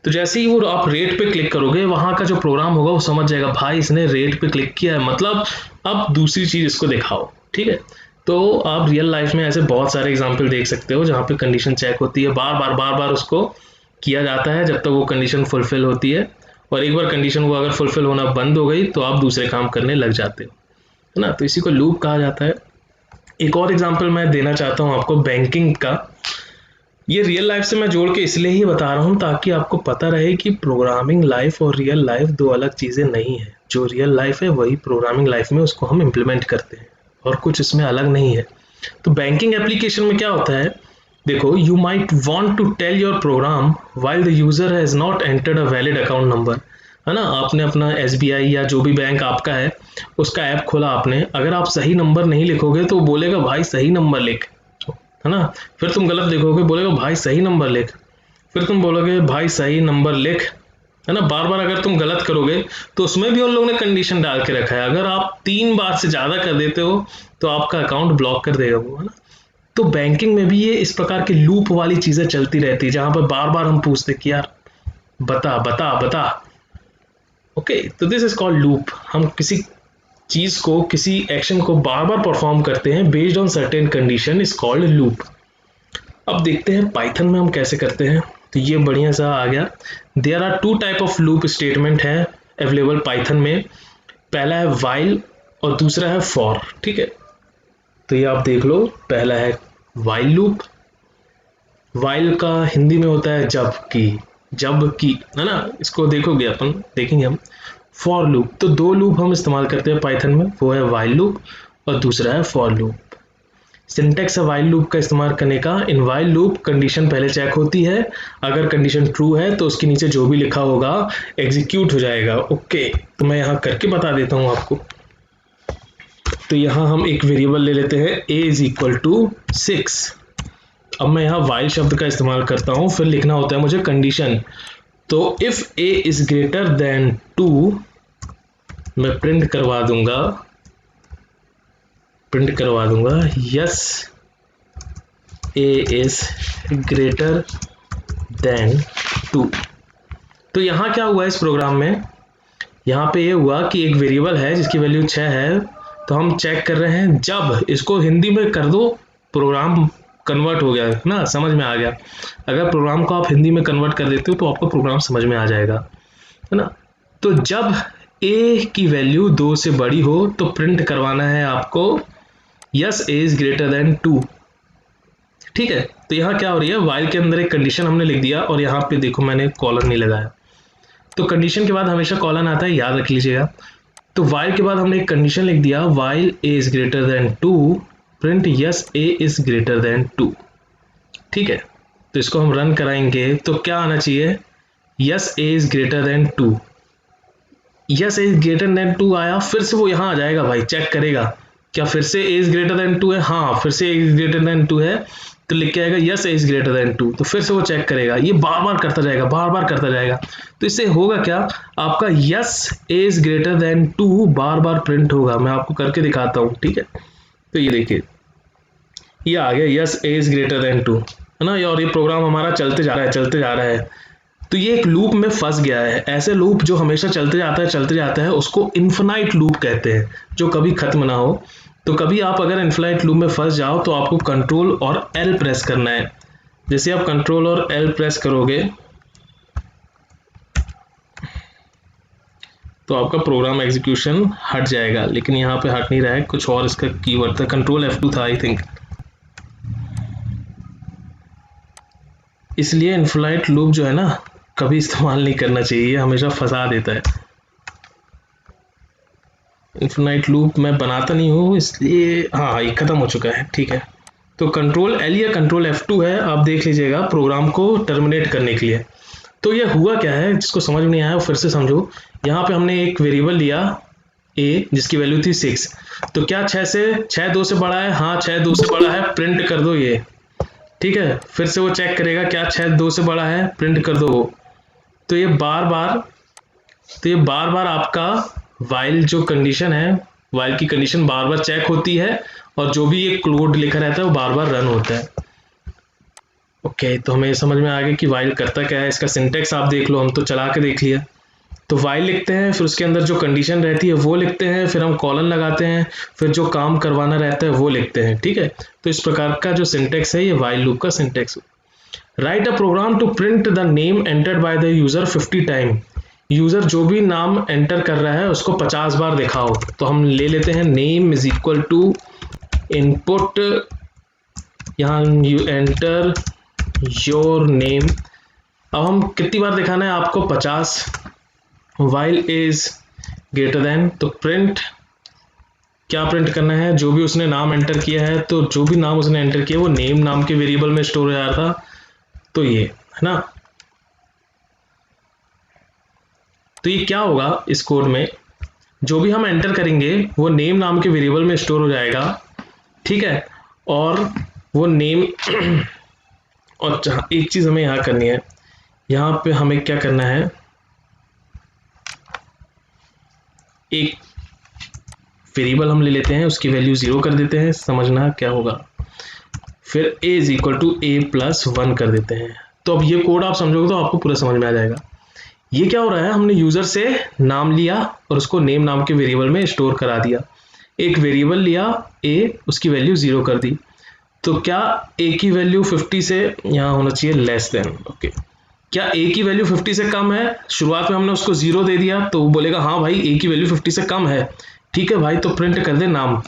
तो जैसे ही वो आप रेट पे क्लिक करोगे, वहां का जो प्रोग्राम होगा वो समझ जाएगा भाई इसने रेट पे क्लिक किया है, मतलब अब दूसरी चीज इसको दिखाओ, ठीक है। तो आप रियल लाइफ में ऐसे बहुत सारे एग्जाम्पल देख सकते हो जहाँ पे कंडीशन चेक होती है, बार बार उसको किया जाता है जब तक वो कंडीशन फुलफिल होती है, और एक बार कंडीशन वो अगर फुलफिल होना बंद हो गई तो आप दूसरे काम करने लग जाते हो, है ना। तो इसी को लूप कहा जाता है। एक और एग्जांपल मैं देना चाहता हूँ आपको बैंकिंग का। ये रियल लाइफ से मैं जोड़ के इसलिए ही बता रहा हूँ ताकि आपको पता रहे कि प्रोग्रामिंग लाइफ और रियल लाइफ दो अलग चीज़ें नहीं है। जो रियल लाइफ है वही प्रोग्रामिंग लाइफ में उसको हम इम्प्लीमेंट करते हैं, और कुछ इसमें अलग नहीं है। तो बैंकिंग एप्लीकेशन में क्या होता है, देखो, you might want to tell your program while the user has not entered a valid account number, है ना। आपने अपना एसबीआई या जो भी बैंक आपका है उसका ऐप खोला आपने, अगर आप सही नंबर नहीं लिखोगे तो बोलेगा भाई सही नंबर लिख, है ना। फिर तुम गलत लिखोगे, बोलेगा भाई सही नंबर लिख, फिर तुम बोलोगे भाई सही नंबर लिख, है ना। बार बार अगर तुम गलत करोगे तो उसमें भी उन लोगों ने कंडीशन डाल के रखा है, अगर आप 3 बार से ज्यादा कर देते हो तो आपका अकाउंट ब्लॉक कर देगा वो, है ना। तो बैंकिंग में भी ये इस प्रकार की लूप वाली चीजें चलती रहती है जहां पर बार बार हम पूछते कि यार बता बता बता। ओके, तो दिस इज कॉल्ड लूप। हम किसी चीज को, किसी एक्शन को बार बार परफॉर्म करते हैं based on certain condition, is called loop. अब देखते हैं पाइथन में हम कैसे करते हैं। तो ये बढ़िया सा आ गया। There are 2 type of loop statement है अवेलेबल पाइथन में। पहला है वाइल और दूसरा है फॉर, ठीक है। तो ये आप देख लो, पहला है वाइल लूप। वाइल का हिंदी में होता है जब की, है ना। इसको देखोगे अपन, देखेंगे हम। फॉर लूप, तो 2 लूप हम इस्तेमाल करते हैं पाइथन में, वो है वाइल लूप और दूसरा है फॉर लूप। सिंटेक्स है वाइल लूप का इस्तेमाल करने का। इन वाइल लूप कंडीशन पहले चेक होती है, अगर कंडीशन ट्रू है तो उसके नीचे जो भी लिखा होगा एग्जीक्यूट हो जाएगा। ओके, तो मैं यहाँ करके बता देता हूँ आपको। तो यहाँ हम एक वेरिएबल ले लेते हैं a इज इक्वल टू 6। अब मैं यहाँ वाइल शब्द का इस्तेमाल करता हूँ, फिर लिखना होता है मुझे कंडीशन। तो if a is greater then 2 मैं प्रिंट करवा दूंगा yes a is greater then 2। तो यहाँ क्या हुआ इस प्रोग्राम में, यहाँ पे ये हुआ कि एक वेरिएबल है जिसकी वैल्यू 6 है, तो हम चेक कर रहे हैं जब, इसको हिंदी में कर दो, प्रोग्राम कन्वर्ट हो गया ना, समझ में आ गया। अगर प्रोग्राम को आप हिंदी में कन्वर्ट कर देते हो तो आपको प्रोग्राम समझ में आ जाएगा, है ना। तो जब a की वैल्यू 2 से बड़ी हो तो प्रिंट करवाना है आपको yes a is greater then 2, ठीक है। तो यहाँ क्या हो रही है, वाइल के अंदर एक कंडीशन हमने लिख दिया और यहाँ पे देखो मैंने कॉलन नहीं लगाया। तो कंडीशन के बाद हमेशा कॉलन आता है, याद रख लीजिएगा। तो वाइल के बाद हमने एक कंडीशन लिख दिया, while a is greater then 2 print yes a is greater then 2, ठीक है। तो इसको हम रन कराएंगे तो क्या आना चाहिए, yes a is greater then 2। Yes a is greater then 2 आया, फिर से वो यहाँ आ जाएगा भाई, चेक करेगा क्या फिर से a इज ग्रेटर देन 2 है, हाँ फिर से a इज ग्रेटर देन 2 है, तो लिख के आएगा yes a is greater then 2। तो फिर से वो चेक करेगा, ये बार बार करता जाएगा, बार बार करता जाएगा। तो इससे होगा क्या, आपका yes a is greater then 2 bar bar print होगा। मैं आपको करके दिखाता हूँ, ठीक है। तो ये देखिए, ये आ गया yes a is greater then 2, है ना। और ये प्रोग्राम हमारा चलते जा रहा है। तो ये एक लूप में फंस गया है। ऐसे लूप जो हमेशा चलते जाता है उसको इन्फिनाइट लूप कहते हैं, जो कभी खत्म ना हो। तो कभी आप अगर इन्फिनाइट लूप में फंस जाओ तो आपको कंट्रोल और एल प्रेस करना है। जैसे आप कंट्रोल और एल प्रेस करोगे तो आपका प्रोग्राम एग्जीक्यूशन हट जाएगा, लेकिन यहाँ पे हट नहीं रहा है, कुछ और इसका कीवर्ड था, कंट्रोल F2 था आई थिंक। इसलिए इन्फिनाइट लूप जो है ना कभी इस्तेमाल नहीं करना चाहिए, हमेशा फंसा देता है। इन्फिनाइट लूप मैं बनाता नहीं हूँ इसलिए, हाँ ये खत्म हो चुका है, ठीक है। तो कंट्रोल एल या कंट्रोल F2 है, आप देख लीजिएगा प्रोग्राम को टर्मिनेट करने के लिए। तो ये हुआ क्या है, जिसको समझ में नहीं आया वो फिर से समझो। यहाँ पे हमने एक वेरिएबल लिया a जिसकी वैल्यू थी 6। तो क्या 6 2 से बड़ा है, हाँ 6 2 से बड़ा है, प्रिंट कर दो ये, ठीक है। फिर से वो चेक करेगा क्या 6 2 से बड़ा है, प्रिंट कर दो वो। तो ये बार बार तो ये बार बार आपका वाइल जो कंडीशन है, वाइल की कंडीशन बार बार चेक होती है और जो भी ये कोड लिखा रहता है वो बार बार रन होता है। ओके, तो हमें समझ में आ गया कि वाइल करता क्या है। इसका सिंटेक्स आप देख लो, हम तो चला के देख लिया। तो वाइल लिखते हैं, फिर उसके अंदर जो कंडीशन रहती है वो लिखते हैं, फिर हम कॉलन लगाते हैं, फिर जो काम करवाना रहता है वो लिखते हैं। ठीक है, तो इस प्रकार का जो सिंटेक्स है ये वाइल लूप का syntax. Write a program to print the name entered by the user 50 time. User जो भी नाम एंटर कर रहा है उसको 50 बार दिखाओ। तो हम ले लेते हैं name is equal to input, यहाँ यू एंटर योर नेम। अब हम कितनी बार दिखाना है आपको? 50। वाइल इज ग्रेटर देन, तो प्रिंट क्या प्रिंट करना है? जो भी उसने नाम एंटर किया है, तो जो भी नाम उसने एंटर किया वो नेम नाम के वेरिएबल में स्टोर हो जा रहा था, तो ये है ना। तो ये क्या होगा इस कोड में, जो भी हम एंटर करेंगे वो नेम नाम के वेरिएबल में स्टोर हो जाएगा। ठीक है, और वो नेम और एक चीज हमें यहाँ करनी है, यहाँ पे हमें क्या करना है, एक वेरिएबल हम ले लेते हैं, उसकी वैल्यू 0 कर देते हैं। समझना क्या होगा, फिर a is equal to a plus 1 कर देते हैं। तो अब ये कोड आप समझोगे तो आपको पूरा समझ में आ जाएगा। ये क्या हो रहा है, हमने यूजर से नाम लिया और उसको नेम नाम के वेरिएबल में स्टोर करा दिया। एक वेरिएबल लिया a, उसकी वैल्यू 0 कर दी। तो क्या a की वैल्यू 50 से यहाँ होना चाहिए लेस देन। ओके, क्या a की वैल्यू 50 से कम है? शुरुआत में हमने उसको 0 दे दिया तो वो बोलेगा हाँ भाई a की वैल्यू 50 से कम है। ठीक है भाई, तो प्रिंट कर दे नाम।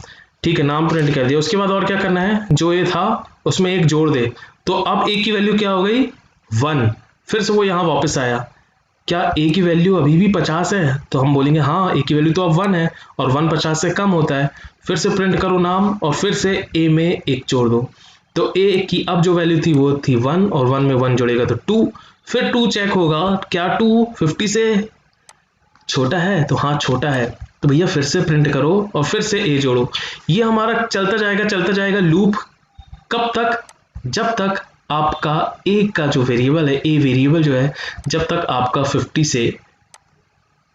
ठीक है, नाम प्रिंट कर दिया। उसके बाद और क्या करना है, जो a था उसमें एक जोड़ दे। तो अब a की वैल्यू क्या हो गई? 1। फिर से वो यहाँ वापस आया, क्या a की वैल्यू अभी भी 50 है? तो हम बोलेंगे हाँ a की वैल्यू तो अब 1 है और 1 50 से कम होता है। फिर से प्रिंट करो नाम और फिर से a में एक जोड़ दो। तो a की अब जो वैल्यू थी वो थी 1 और 1 में 1 जोड़ेगा तो 2। फिर 2 चेक होगा, क्या 2 50 से छोटा है? तो हाँ छोटा है। तो भैया फिर से प्रिंट करो और फिर से a जोड़ो। ये हमारा चलता जाएगा लूप। कब तक? जब तक आपका a का जो वेरिएबल है, a वेरिएबल जो है, जब तक आपका 50 से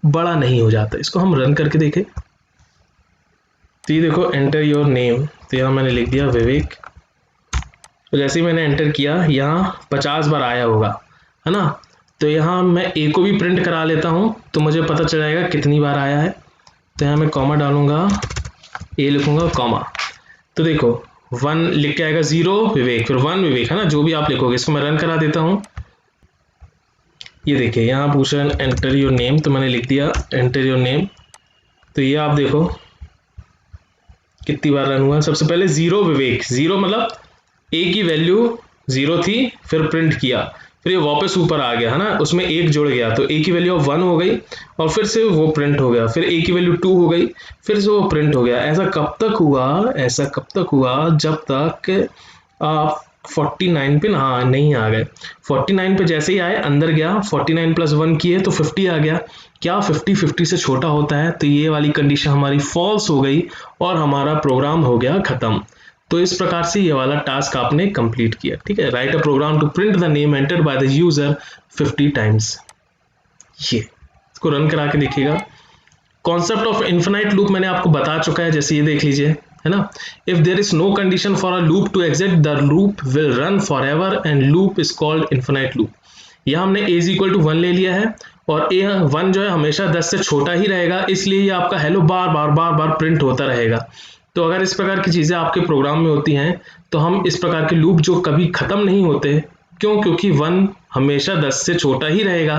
बड़ा नहीं हो जाता। इसको हम रन करके देखें तो ये देखो, एंटर योर नेम, तो यहाँ मैंने लिख दिया विवेक। तो जैसे ही मैंने एंटर किया यहाँ 50 बार आया होगा, है ना। तो यहाँ मैं a को भी प्रिंट करा लेता हूँ तो मुझे पता चल जाएगा कितनी बार आया है। तो यहाँ मैं कॉमा डालूंगा, a लिखूंगा कॉमा, तो देखो 1 लिख के आएगा 0 विवेक, फिर 1 विवेक, है ना, जो भी आप लिखोगे। इसको मैं रन करा देता हूँ। ये देखिए यहाँ पूछ रहा है एंटर योर नेम, तो मैंने लिख दिया एंटर योर नेम। तो ये आप देखो कितनी बार रन हुआ। सबसे पहले 0 विवेक, 0 मतलब a की वैल्यू 0 थी, फिर प्रिंट किया, फिर ये वापस ऊपर आ गया, है ना, उसमें एक जुड़ गया तो a की वैल्यू 1 हो गई और फिर से वो प्रिंट हो गया, फिर a की वैल्यू 2 हो गई, फिर से वो प्रिंट हो गया। ऐसा कब तक हुआ? ऐसा कब तक हुआ जब तक आप 49 पे हाँ नहीं आ गए। 49 पे जैसे ही आए अंदर गया, 49 प्लस 1 किए तो 50 आ गया। क्या 50 से छोटा होता है? तो ये वाली कंडीशन हमारी फॉल्स हो गई और हमारा प्रोग्राम हो गया खत्म। तो इस प्रकार से ये वाला टास्क आपने कंप्लीट किया। ठीक है, write a program to print the name entered by the user 50 times. ये इसको रन करा के देखिएगा। कॉन्सेप्ट ऑफ इन्फिनाइट लूप मैंने आपको बता चुका है, जैसे ये देख लीजिए, है ना। If there is no condition for a loop to exit, the loop will run forever and loop is called infinite loop. यहाँ हमने a इज इक्वल टू 1 ले लिया है और a1 जो है हमेशा 10 से छोटा ही रहेगा, इसलिए ये आपका हेलो बार बार प्रिंट होता रहेगा। तो अगर इस प्रकार की चीजें आपके प्रोग्राम में होती हैं तो हम इस प्रकार के लूप जो कभी खत्म नहीं होते, क्यों? क्योंकि 1 हमेशा 10 से छोटा ही रहेगा,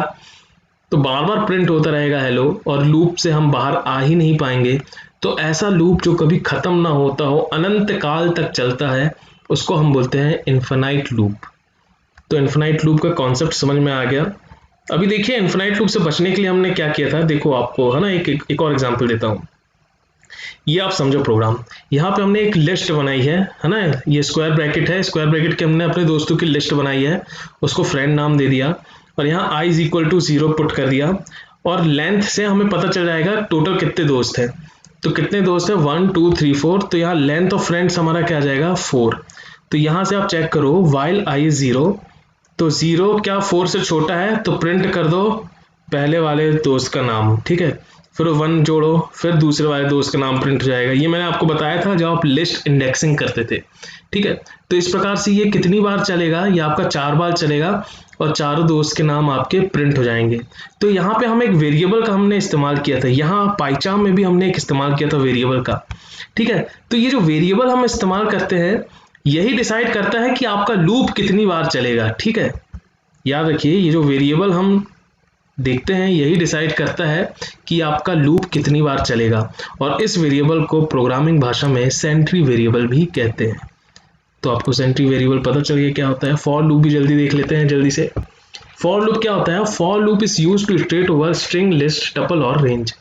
तो बार बार प्रिंट होता रहेगा हेलो, और लूप से हम बाहर आ ही नहीं पाएंगे। तो ऐसा लूप जो कभी खत्म ना होता हो, अनंत काल तक चलता है, उसको हम बोलते हैं इन्फिनाइट लूप। तो इन्फिनाइट लूप का कॉन्सेप्ट समझ में आ गया। अभी देखिए इन्फिनाइट लूप से बचने के लिए हमने क्या किया था, देखो आपको, है ना, एक और एग्जांपल देता हूँ। ये आप समझो प्रोग्राम, यहाँ पे हमने एक लिस्ट बनाई है ना, ये स्क्वायर ब्रैकेट है, स्क्वायर ब्रैकेट के हमने अपने दोस्तों की लिस्ट बनाई है, उसको फ्रेंड नाम दे दिया और यहाँ i is equal to 0 put कर दिया और लेंथ से हमें पता चल जाएगा टोटल कितने दोस्त हैं। तो कितने दोस्त हैं? 1 2 3 4। तो यहाँ लेंथ ऑफ फ्रेंड्स हमारा क्या आ जाएगा? 4। तो यहाँ से आप चेक करो while i is 0, तो 0 क्या 4 से छोटा है? तो प्रिंट कर दो पहले वाले दोस्त का नाम, ठीक है, फिर 1 जोड़ो, फिर दूसरे वाले दोस्त का नाम प्रिंट हो जाएगा। ये मैंने आपको बताया था जब आप लिस्ट इंडेक्सिंग करते थे, ठीक है। तो इस प्रकार से ये कितनी बार चलेगा, ये आपका 4 बार चलेगा और चारों दोस्त के नाम आपके प्रिंट हो जाएंगे। तो यहाँ पे हम एक वेरिएबल का हमने इस्तेमाल किया था, यहाँ पाइचार्म में भी हमने एक इस्तेमाल किया था वेरिएबल का, ठीक है। तो ये जो वेरिएबल हम इस्तेमाल करते हैं यही डिसाइड करता है कि आपका लूप कितनी बार चलेगा, ठीक है। याद रखिए ये जो वेरिएबल हम देखते हैं यही डिसाइड करता है कि आपका लूप कितनी बार चलेगा, और इस वेरिएबल को प्रोग्रामिंग भाषा में सेंट्री वेरिएबल भी कहते हैं। तो आपको सेंट्री वेरिएबल पता चल गया क्या होता है। फॉर लूप भी जल्दी देख लेते हैं जल्दी से। फॉर लूप क्या होता है? For loop is used to iterate over string, list, tuple और रेंज।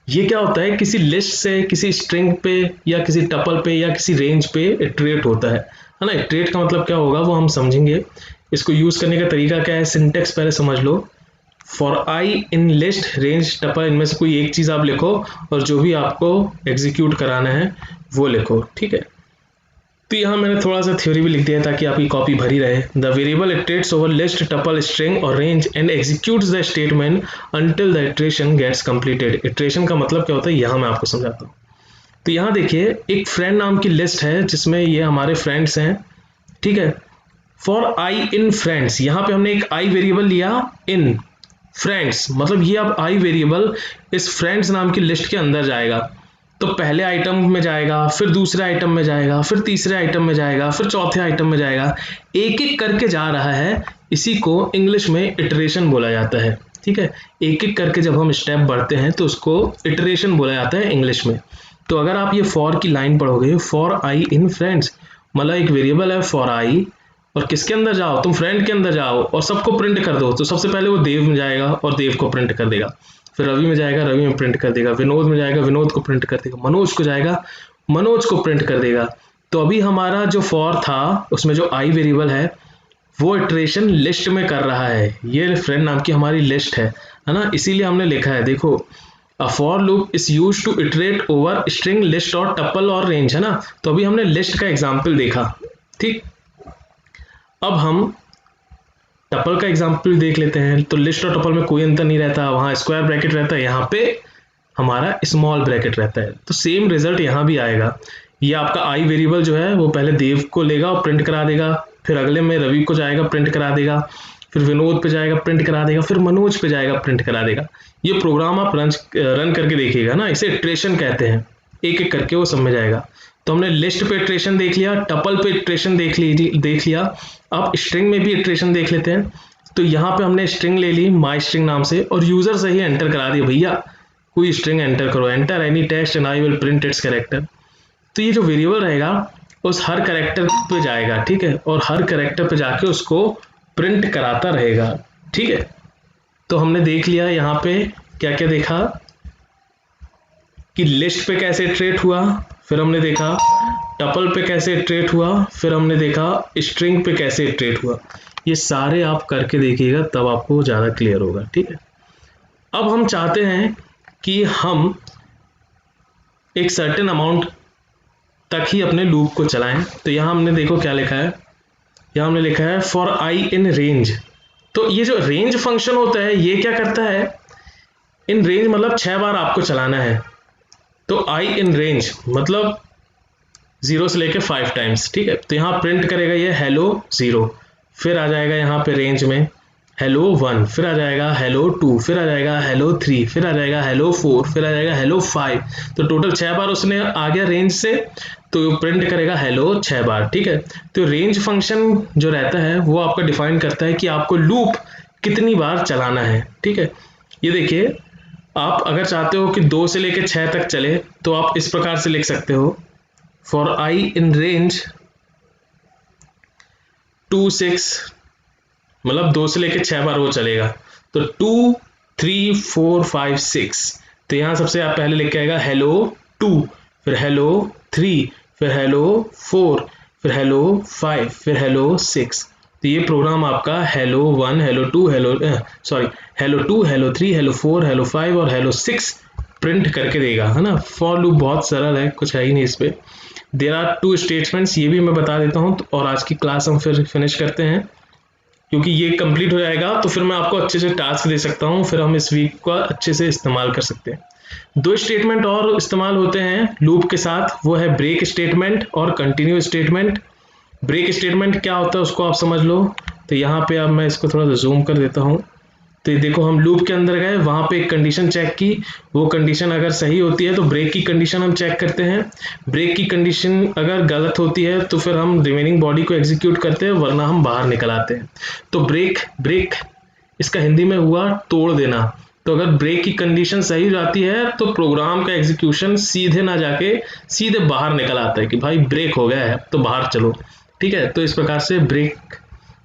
ये क्या होता है? किसी लिस्ट से किसी स्ट्रिंग पे या किसी टपल पे या किसी रेंज पे इटरेट होता है ना। इटरेट का मतलब क्या होगा वो हम समझेंगे। इसको यूज करने का तरीका क्या है, सिंटेक्स पहले समझ लो। For i in list, range, tuple, इनमें से कोई एक चीज आप लिखो और जो भी आपको एग्जीक्यूट कराना है वो लिखो, ठीक है। तो यहाँ मैंने थोड़ा सा थ्योरी भी लिख दिया ताकि आपकी कॉपी भरी रहे। The variable iterates over list, tuple, string और range and executes the statement until the iteration gets completed. Iteration का मतलब क्या होता है यहाँ मैं आपको समझाता हूँ। तो यहाँ देखिए एक फ्रेंड नाम की लिस्ट है जिसमें ये हमारे फ्रेंड्स हैं, ठीक है। फॉर आई इन फ्रेंड्स, यहाँ पे हमने एक आई वेरिएबल लिया इन फ्रेंड्स, मतलब ये अब आई वेरिएबल इस फ्रेंड्स नाम की लिस्ट के अंदर जाएगा। तो पहले आइटम में जाएगा, फिर दूसरे आइटम में जाएगा, फिर तीसरे आइटम में जाएगा, फिर चौथे आइटम में जाएगा, एक एक करके जा रहा है। इसी को इंग्लिश में इटरेशन बोला जाता है, ठीक है। एक एक करके जब हम स्टेप बढ़ते हैं तो उसको इटरेशन बोला जाता है इंग्लिश में। तो अगर आप ये फॉर की लाइन पढ़ोगे, फॉर आई इन फ्रेंड्स, मतलब एक वेरिएबल है फॉर आई और किसके अंदर जाओ, तुम फ्रेंड के अंदर जाओ और सबको प्रिंट कर दो। तो सबसे पहले वो देव में जाएगा और देव को प्रिंट कर देगा, फिर रवि में जाएगा, रवि में प्रिंट कर देगा, विनोद में जाएगा, विनोद को प्रिंट कर देगा, मनोज को जाएगा, मनोज को प्रिंट कर देगा। तो अभी हमारा जो फॉर था उसमें जो आई वेरिएबल है वो इटरेशन लिस्ट में कर रहा है। ये फ्रेंड नाम की हमारी लिस्ट है ना, इसीलिए हमने लिखा है, देखो a for loop is used to iterate over string, list और टपल और रेंज, है ना। तो अभी हमने लिस्ट का एग्जाम्पल देखा, ठीक। अब हम टपल का एग्जाम्पल देख लेते हैं। तो लिस्ट और टपल में कोई अंतर नहीं रहता, वहां स्क्वायर ब्रैकेट रहता है, यहाँ पे हमारा स्मॉल ब्रैकेट रहता है। तो सेम रिजल्ट यहाँ भी आएगा। ये आपका आई वेरिएबल जो है वो पहले देव को लेगा और प्रिंट करा देगा, फिर अगले में रवि को जाएगा प्रिंट करा देगा, फिर विनोद पे जाएगा प्रिंट करा देगा, फिर मनोज पे जाएगा प्रिंट करा देगा। ये प्रोग्राम आप रन करके देखिएगा ना, इसे इटरेशन कहते हैं। एक एक करके वो सब में जाएगा। तो हमने लिस्ट पे इटरेशन देख लिया, टपल पे इटरेशन देख लिया। अब स्ट्रिंग में भी इटरेशन देख लेते हैं। तो यहाँ पे हमने स्ट्रिंग ले ली माई स्ट्रिंग नाम से और यूजर से ही एंटर करा दिया, भैया कोई स्ट्रिंग एंटर करो, enter any text and I will print it's character. तो ये जो वेरिएबल रहेगा उस हर कैरेक्टर पे जाएगा, ठीक है, और हर कैरेक्टर पे जाके उसको प्रिंट कराता रहेगा, ठीक है। तो हमने देख लिया यहाँ पे क्या क्या देखा कि लिस्ट पे कैसे इटरेट हुआ, फिर हमने देखा टपल पे कैसे इटरेट हुआ, फिर हमने देखा स्ट्रिंग पे कैसे इटरेट हुआ। ये सारे आप करके देखिएगा तब आपको ज़्यादा क्लियर होगा, ठीक है। अब हम चाहते हैं कि हम एक सर्टेन अमाउंट तक ही अपने लूप को चलाएं। तो यहाँ हमने देखो क्या लिखा है, यहाँ हमने लिखा है फॉर आई इन रेंज। तो ये जो रेंज फंक्शन होता है ये क्या करता है, इन रेंज मतलब 6 बार आपको चलाना है। तो आई इन रेंज मतलब 0 से लेके 5 टाइम्स, ठीक है। तो यहाँ प्रिंट करेगा ये हेलो 0, फिर आ जाएगा यहाँ पे रेंज में हेलो 1, फिर आ जाएगा हेलो 2, फिर आ जाएगा हेलो 3, फिर आ जाएगा हेलो 4, फिर आ जाएगा हेलो 5। तो टोटल 6 बार उसने आ गया रेंज से, तो प्रिंट करेगा हेलो 6 बार, ठीक है। तो रेंज फंक्शन जो रहता है वो आपका डिफाइन करता है कि आपको लूप कितनी बार चलाना है, ठीक है। ये देखिए आप अगर चाहते हो कि 2 से लेके 6 तक चले तो आप इस प्रकार से लिख सकते हो, फॉर आई इन रेंज 2, 6, मतलब 2 से लेके 6 बार वो चलेगा। तो 2, 3, 4, 5, 6। तो यहाँ सबसे आप पहले लिख के आएगा हेलो 2, फिर हेलो 3, फिर हेलो 4, फिर हेलो 5, फिर हेलो 6। तो ये प्रोग्राम आपका hello 1, hello 2, hello 2, hello 3, hello 4, hello 5 और हेलो 6 प्रिंट करके देगा, है ना। फॉर लूप बहुत सरल है, कुछ है ही नहीं इस पे। देयर आर 2 स्टेटमेंट्स, ये भी मैं बता देता हूँ और आज की क्लास हम फिर फिनिश करते हैं। क्योंकि ये कंप्लीट हो जाएगा तो फिर मैं आपको अच्छे से टास्क दे सकता हूँ, फिर हम इस वीक का अच्छे से इस्तेमाल कर सकते हैं। 2 स्टेटमेंट और इस्तेमाल होते हैं लूप के साथ, वो है ब्रेक स्टेटमेंट और कंटिन्यू स्टेटमेंट। ब्रेक स्टेटमेंट क्या होता है उसको आप समझ लो। तो यहाँ पे अब मैं इसको थोड़ा सा जूम कर देता हूँ। तो ये देखो हम लूप के अंदर गए, वहाँ पे एक कंडीशन चेक की, वो कंडीशन अगर सही होती है तो ब्रेक की कंडीशन हम चेक करते हैं। ब्रेक की कंडीशन अगर गलत होती है तो फिर हम रिमेनिंग बॉडी को एग्जीक्यूट करते हैं, वरना हम बाहर निकल आते हैं। तो ब्रेक इसका हिंदी में हुआ तोड़ देना। तो अगर ब्रेक की कंडीशन सही हो जाती है तो प्रोग्राम का एग्जीक्यूशन सीधे ना जाके सीधे बाहर निकल आता है कि भाई ब्रेक हो गया है तो बाहर चलो। ठीक है, तो इस प्रकार से ब्रेक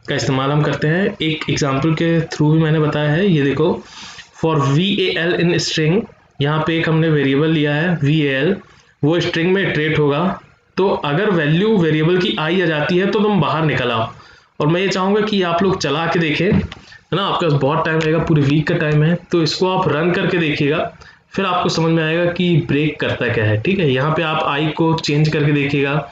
का इस्तेमाल हम करते हैं। एक एग्जांपल के थ्रू भी मैंने बताया है, ये देखो फॉर val इन स्ट्रिंग, यहाँ पे एक हमने वेरिएबल लिया है val, वो स्ट्रिंग में इटरेट होगा। तो अगर वैल्यू वेरिएबल की आई आ जाती है तो तुम बाहर निकल आओ। और मैं ये चाहूँगा कि आप लोग चला के देखें, है ना, आपके पास बहुत टाइम रहेगा, पूरे वीक का टाइम है, तो इसको आप रन करके देखिएगा, फिर आपको समझ में आएगा कि ब्रेक करता क्या है। ठीक है, यहाँ पे आप आई को चेंज करके देखिएगा,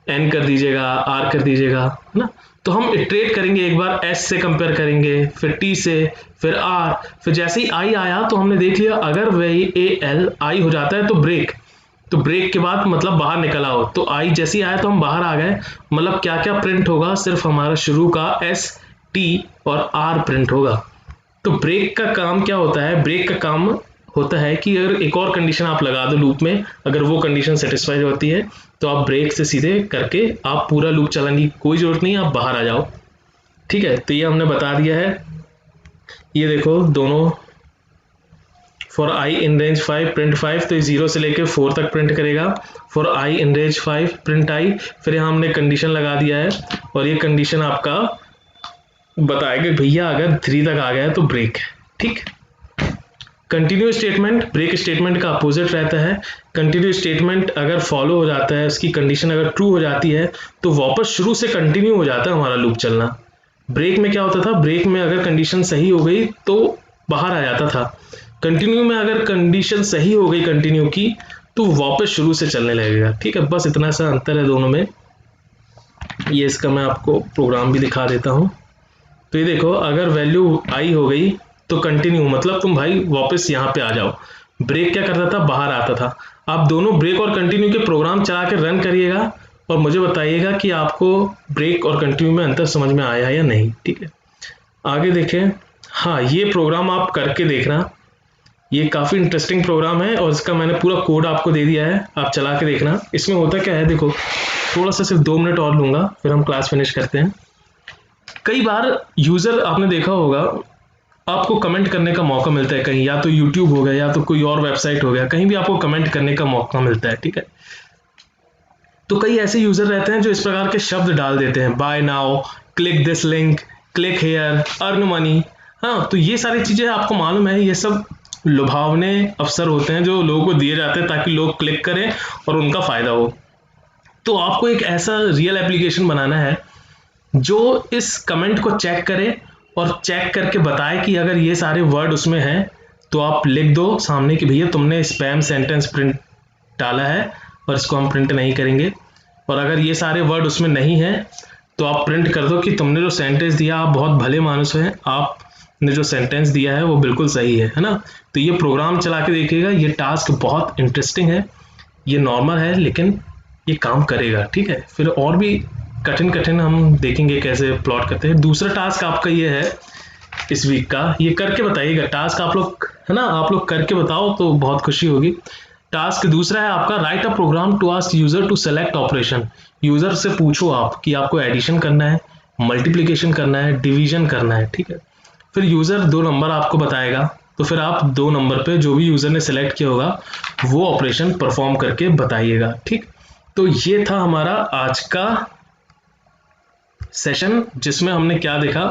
एन कर दीजिएगा, आर कर दीजिएगा, है ना। तो हम इटरेट करेंगे, एक बार एस से कंपेयर करेंगे, फिर टी से, फिर आर, फिर जैसे ही आई आया तो हमने देख लिया अगर वही ए एल आई हो जाता है तो ब्रेक, तो ब्रेक के बाद मतलब बाहर निकल आओ। तो आई जैसे ही आया तो हम बाहर आ गए। मतलब क्या क्या प्रिंट होगा, सिर्फ हमारा शुरू का एस टी और आर प्रिंट होगा। तो ब्रेक का काम क्या होता है, ब्रेक का काम होता है कि अगर एक और कंडीशन आप लगा दो लूप में, अगर वो कंडीशन सेटिस्फाई होती है तो आप ब्रेक से सीधे करके आप पूरा लूप चलाने की कोई जरूरत नहीं, आप बाहर आ जाओ। ठीक है, तो ये हमने बता दिया है। ये देखो दोनों, for i in range 5 print 5, तो ये 0 से लेके 4 तक प्रिंट करेगा। For i in range 5 print i, फिर यहाँ हमने कंडीशन लगा दिया है और ये कंडीशन आपका बताएगा भैया अगर 3 तक आ गया है तो ब्रेक है। ठीक, कंटिन्यू स्टेटमेंट ब्रेक स्टेटमेंट का अपोजिट रहता है। कंटिन्यू स्टेटमेंट अगर फॉलो हो जाता है, उसकी कंडीशन अगर ट्रू हो जाती है तो वापस शुरू से कंटिन्यू हो जाता है हमारा लूप चलना। ब्रेक में क्या होता था, ब्रेक में अगर कंडीशन सही हो गई तो बाहर आ जाता था। कंटिन्यू में अगर कंडीशन सही हो गई कंटिन्यू की तो वापस शुरू से चलने लगेगा। ठीक है, बस इतना सा अंतर है दोनों में। ये इसका मैं आपको प्रोग्राम भी दिखा देता हूँ। तो ये देखो अगर वैल्यू आई हो गई तो कंटिन्यू, मतलब तुम भाई वापस यहाँ पे आ जाओ। ब्रेक क्या करता था, बाहर आता था। आप दोनों ब्रेक और कंटिन्यू के प्रोग्राम चला के रन करिएगा और मुझे बताइएगा कि आपको ब्रेक और कंटिन्यू में अंतर समझ में आया या नहीं। ठीक है, आगे देखें। हाँ, ये प्रोग्राम आप करके देखना, ये काफ़ी इंटरेस्टिंग प्रोग्राम है और इसका मैंने पूरा कोड आपको दे दिया है, आप चला के देखना। इसमें होता क्या है, देखो थोड़ा सा सिर्फ 2 मिनट और लूँगा फिर हम क्लास फिनिश करते हैं। कई बार यूज़र आपने देखा होगा, आपको कमेंट करने का मौका मिलता है कहीं, या तो यूट्यूब हो गया या तो कोई और वेबसाइट हो गया, कहीं भी आपको कमेंट करने का मौका मिलता है। ठीक है, तो कई ऐसे यूज़र रहते हैं जो इस प्रकार के शब्द डाल देते हैं, buy now, click this link, click here, earn money. हाँ, तो ये सारी चीज़ें आपको मालूम है, ये सब लुभावने अवसर होते हैं जो लोगों को दिए जाते हैं ताकि लोग क्लिक करें और उनका फ़ायदा हो। तो आपको एक ऐसा रियल एप्लीकेशन बनाना है जो इस कमेंट को चेक करे और चेक करके बताए कि अगर ये सारे वर्ड उसमें हैं तो आप लिख दो सामने कि भैया तुमने स्पैम सेंटेंस प्रिंट डाला है और इसको हम प्रिंट नहीं करेंगे। और अगर ये सारे वर्ड उसमें नहीं हैं तो आप प्रिंट कर दो कि तुमने जो सेंटेंस दिया, आप बहुत भले मानुस हैं, आपने जो सेंटेंस दिया है वो बिल्कुल सही है ना। तो ये प्रोग्राम चला के देखिएगा, ये टास्क बहुत इंटरेस्टिंग है, ये नॉर्मल है लेकिन ये काम करेगा। ठीक है, फिर और भी कठिन हम देखेंगे कैसे प्लॉट करते हैं। दूसरा टास्क आपका ये है इस वीक का, ये करके बताइएगा टास्क आप लोग, है ना, आप लोग करके बताओ तो बहुत खुशी होगी। टास्क दूसरा है आपका, write a program to ask user to select operation. यूजर से पूछो आप कि आपको एडिशन करना है, मल्टीप्लिकेशन करना है, डिवीजन करना है। ठीक है, फिर यूजर 2 नंबर आपको बताएगा, तो फिर आप 2 नंबर पे जो भी यूजर ने सेलेक्ट किया होगा वो ऑपरेशन परफॉर्म करके बताइएगा। ठीक, तो ये था हमारा आज का सेशन जिसमें हमने क्या देखा,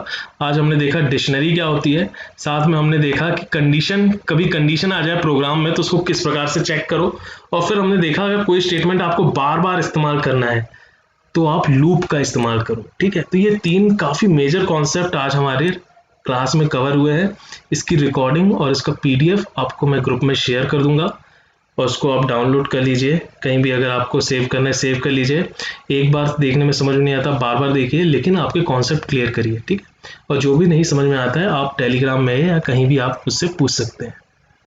आज हमने देखा डिक्शनरी क्या होती है, साथ में हमने देखा कि कंडीशन, कभी कंडीशन आ जाए प्रोग्राम में तो उसको किस प्रकार से चेक करो, और फिर हमने देखा अगर कोई स्टेटमेंट आपको बार बार इस्तेमाल करना है तो आप लूप का इस्तेमाल करो। ठीक है, तो ये 3 काफ़ी मेजर कॉन्सेप्ट आज हमारे क्लास में कवर हुए हैं। इसकी रिकॉर्डिंग और इसका PDF आपको मैं ग्रुप में शेयर कर दूंगा और उसको आप डाउनलोड कर लीजिए, कहीं भी अगर आपको सेव करना है सेव कर लीजिए। एक बार देखने में समझ नहीं आता, बार बार देखिए, लेकिन आपके कॉन्सेप्ट क्लियर करिए। ठीक है। और जो भी नहीं समझ में आता है आप टेलीग्राम में या कहीं भी आप मुझसे पूछ सकते हैं।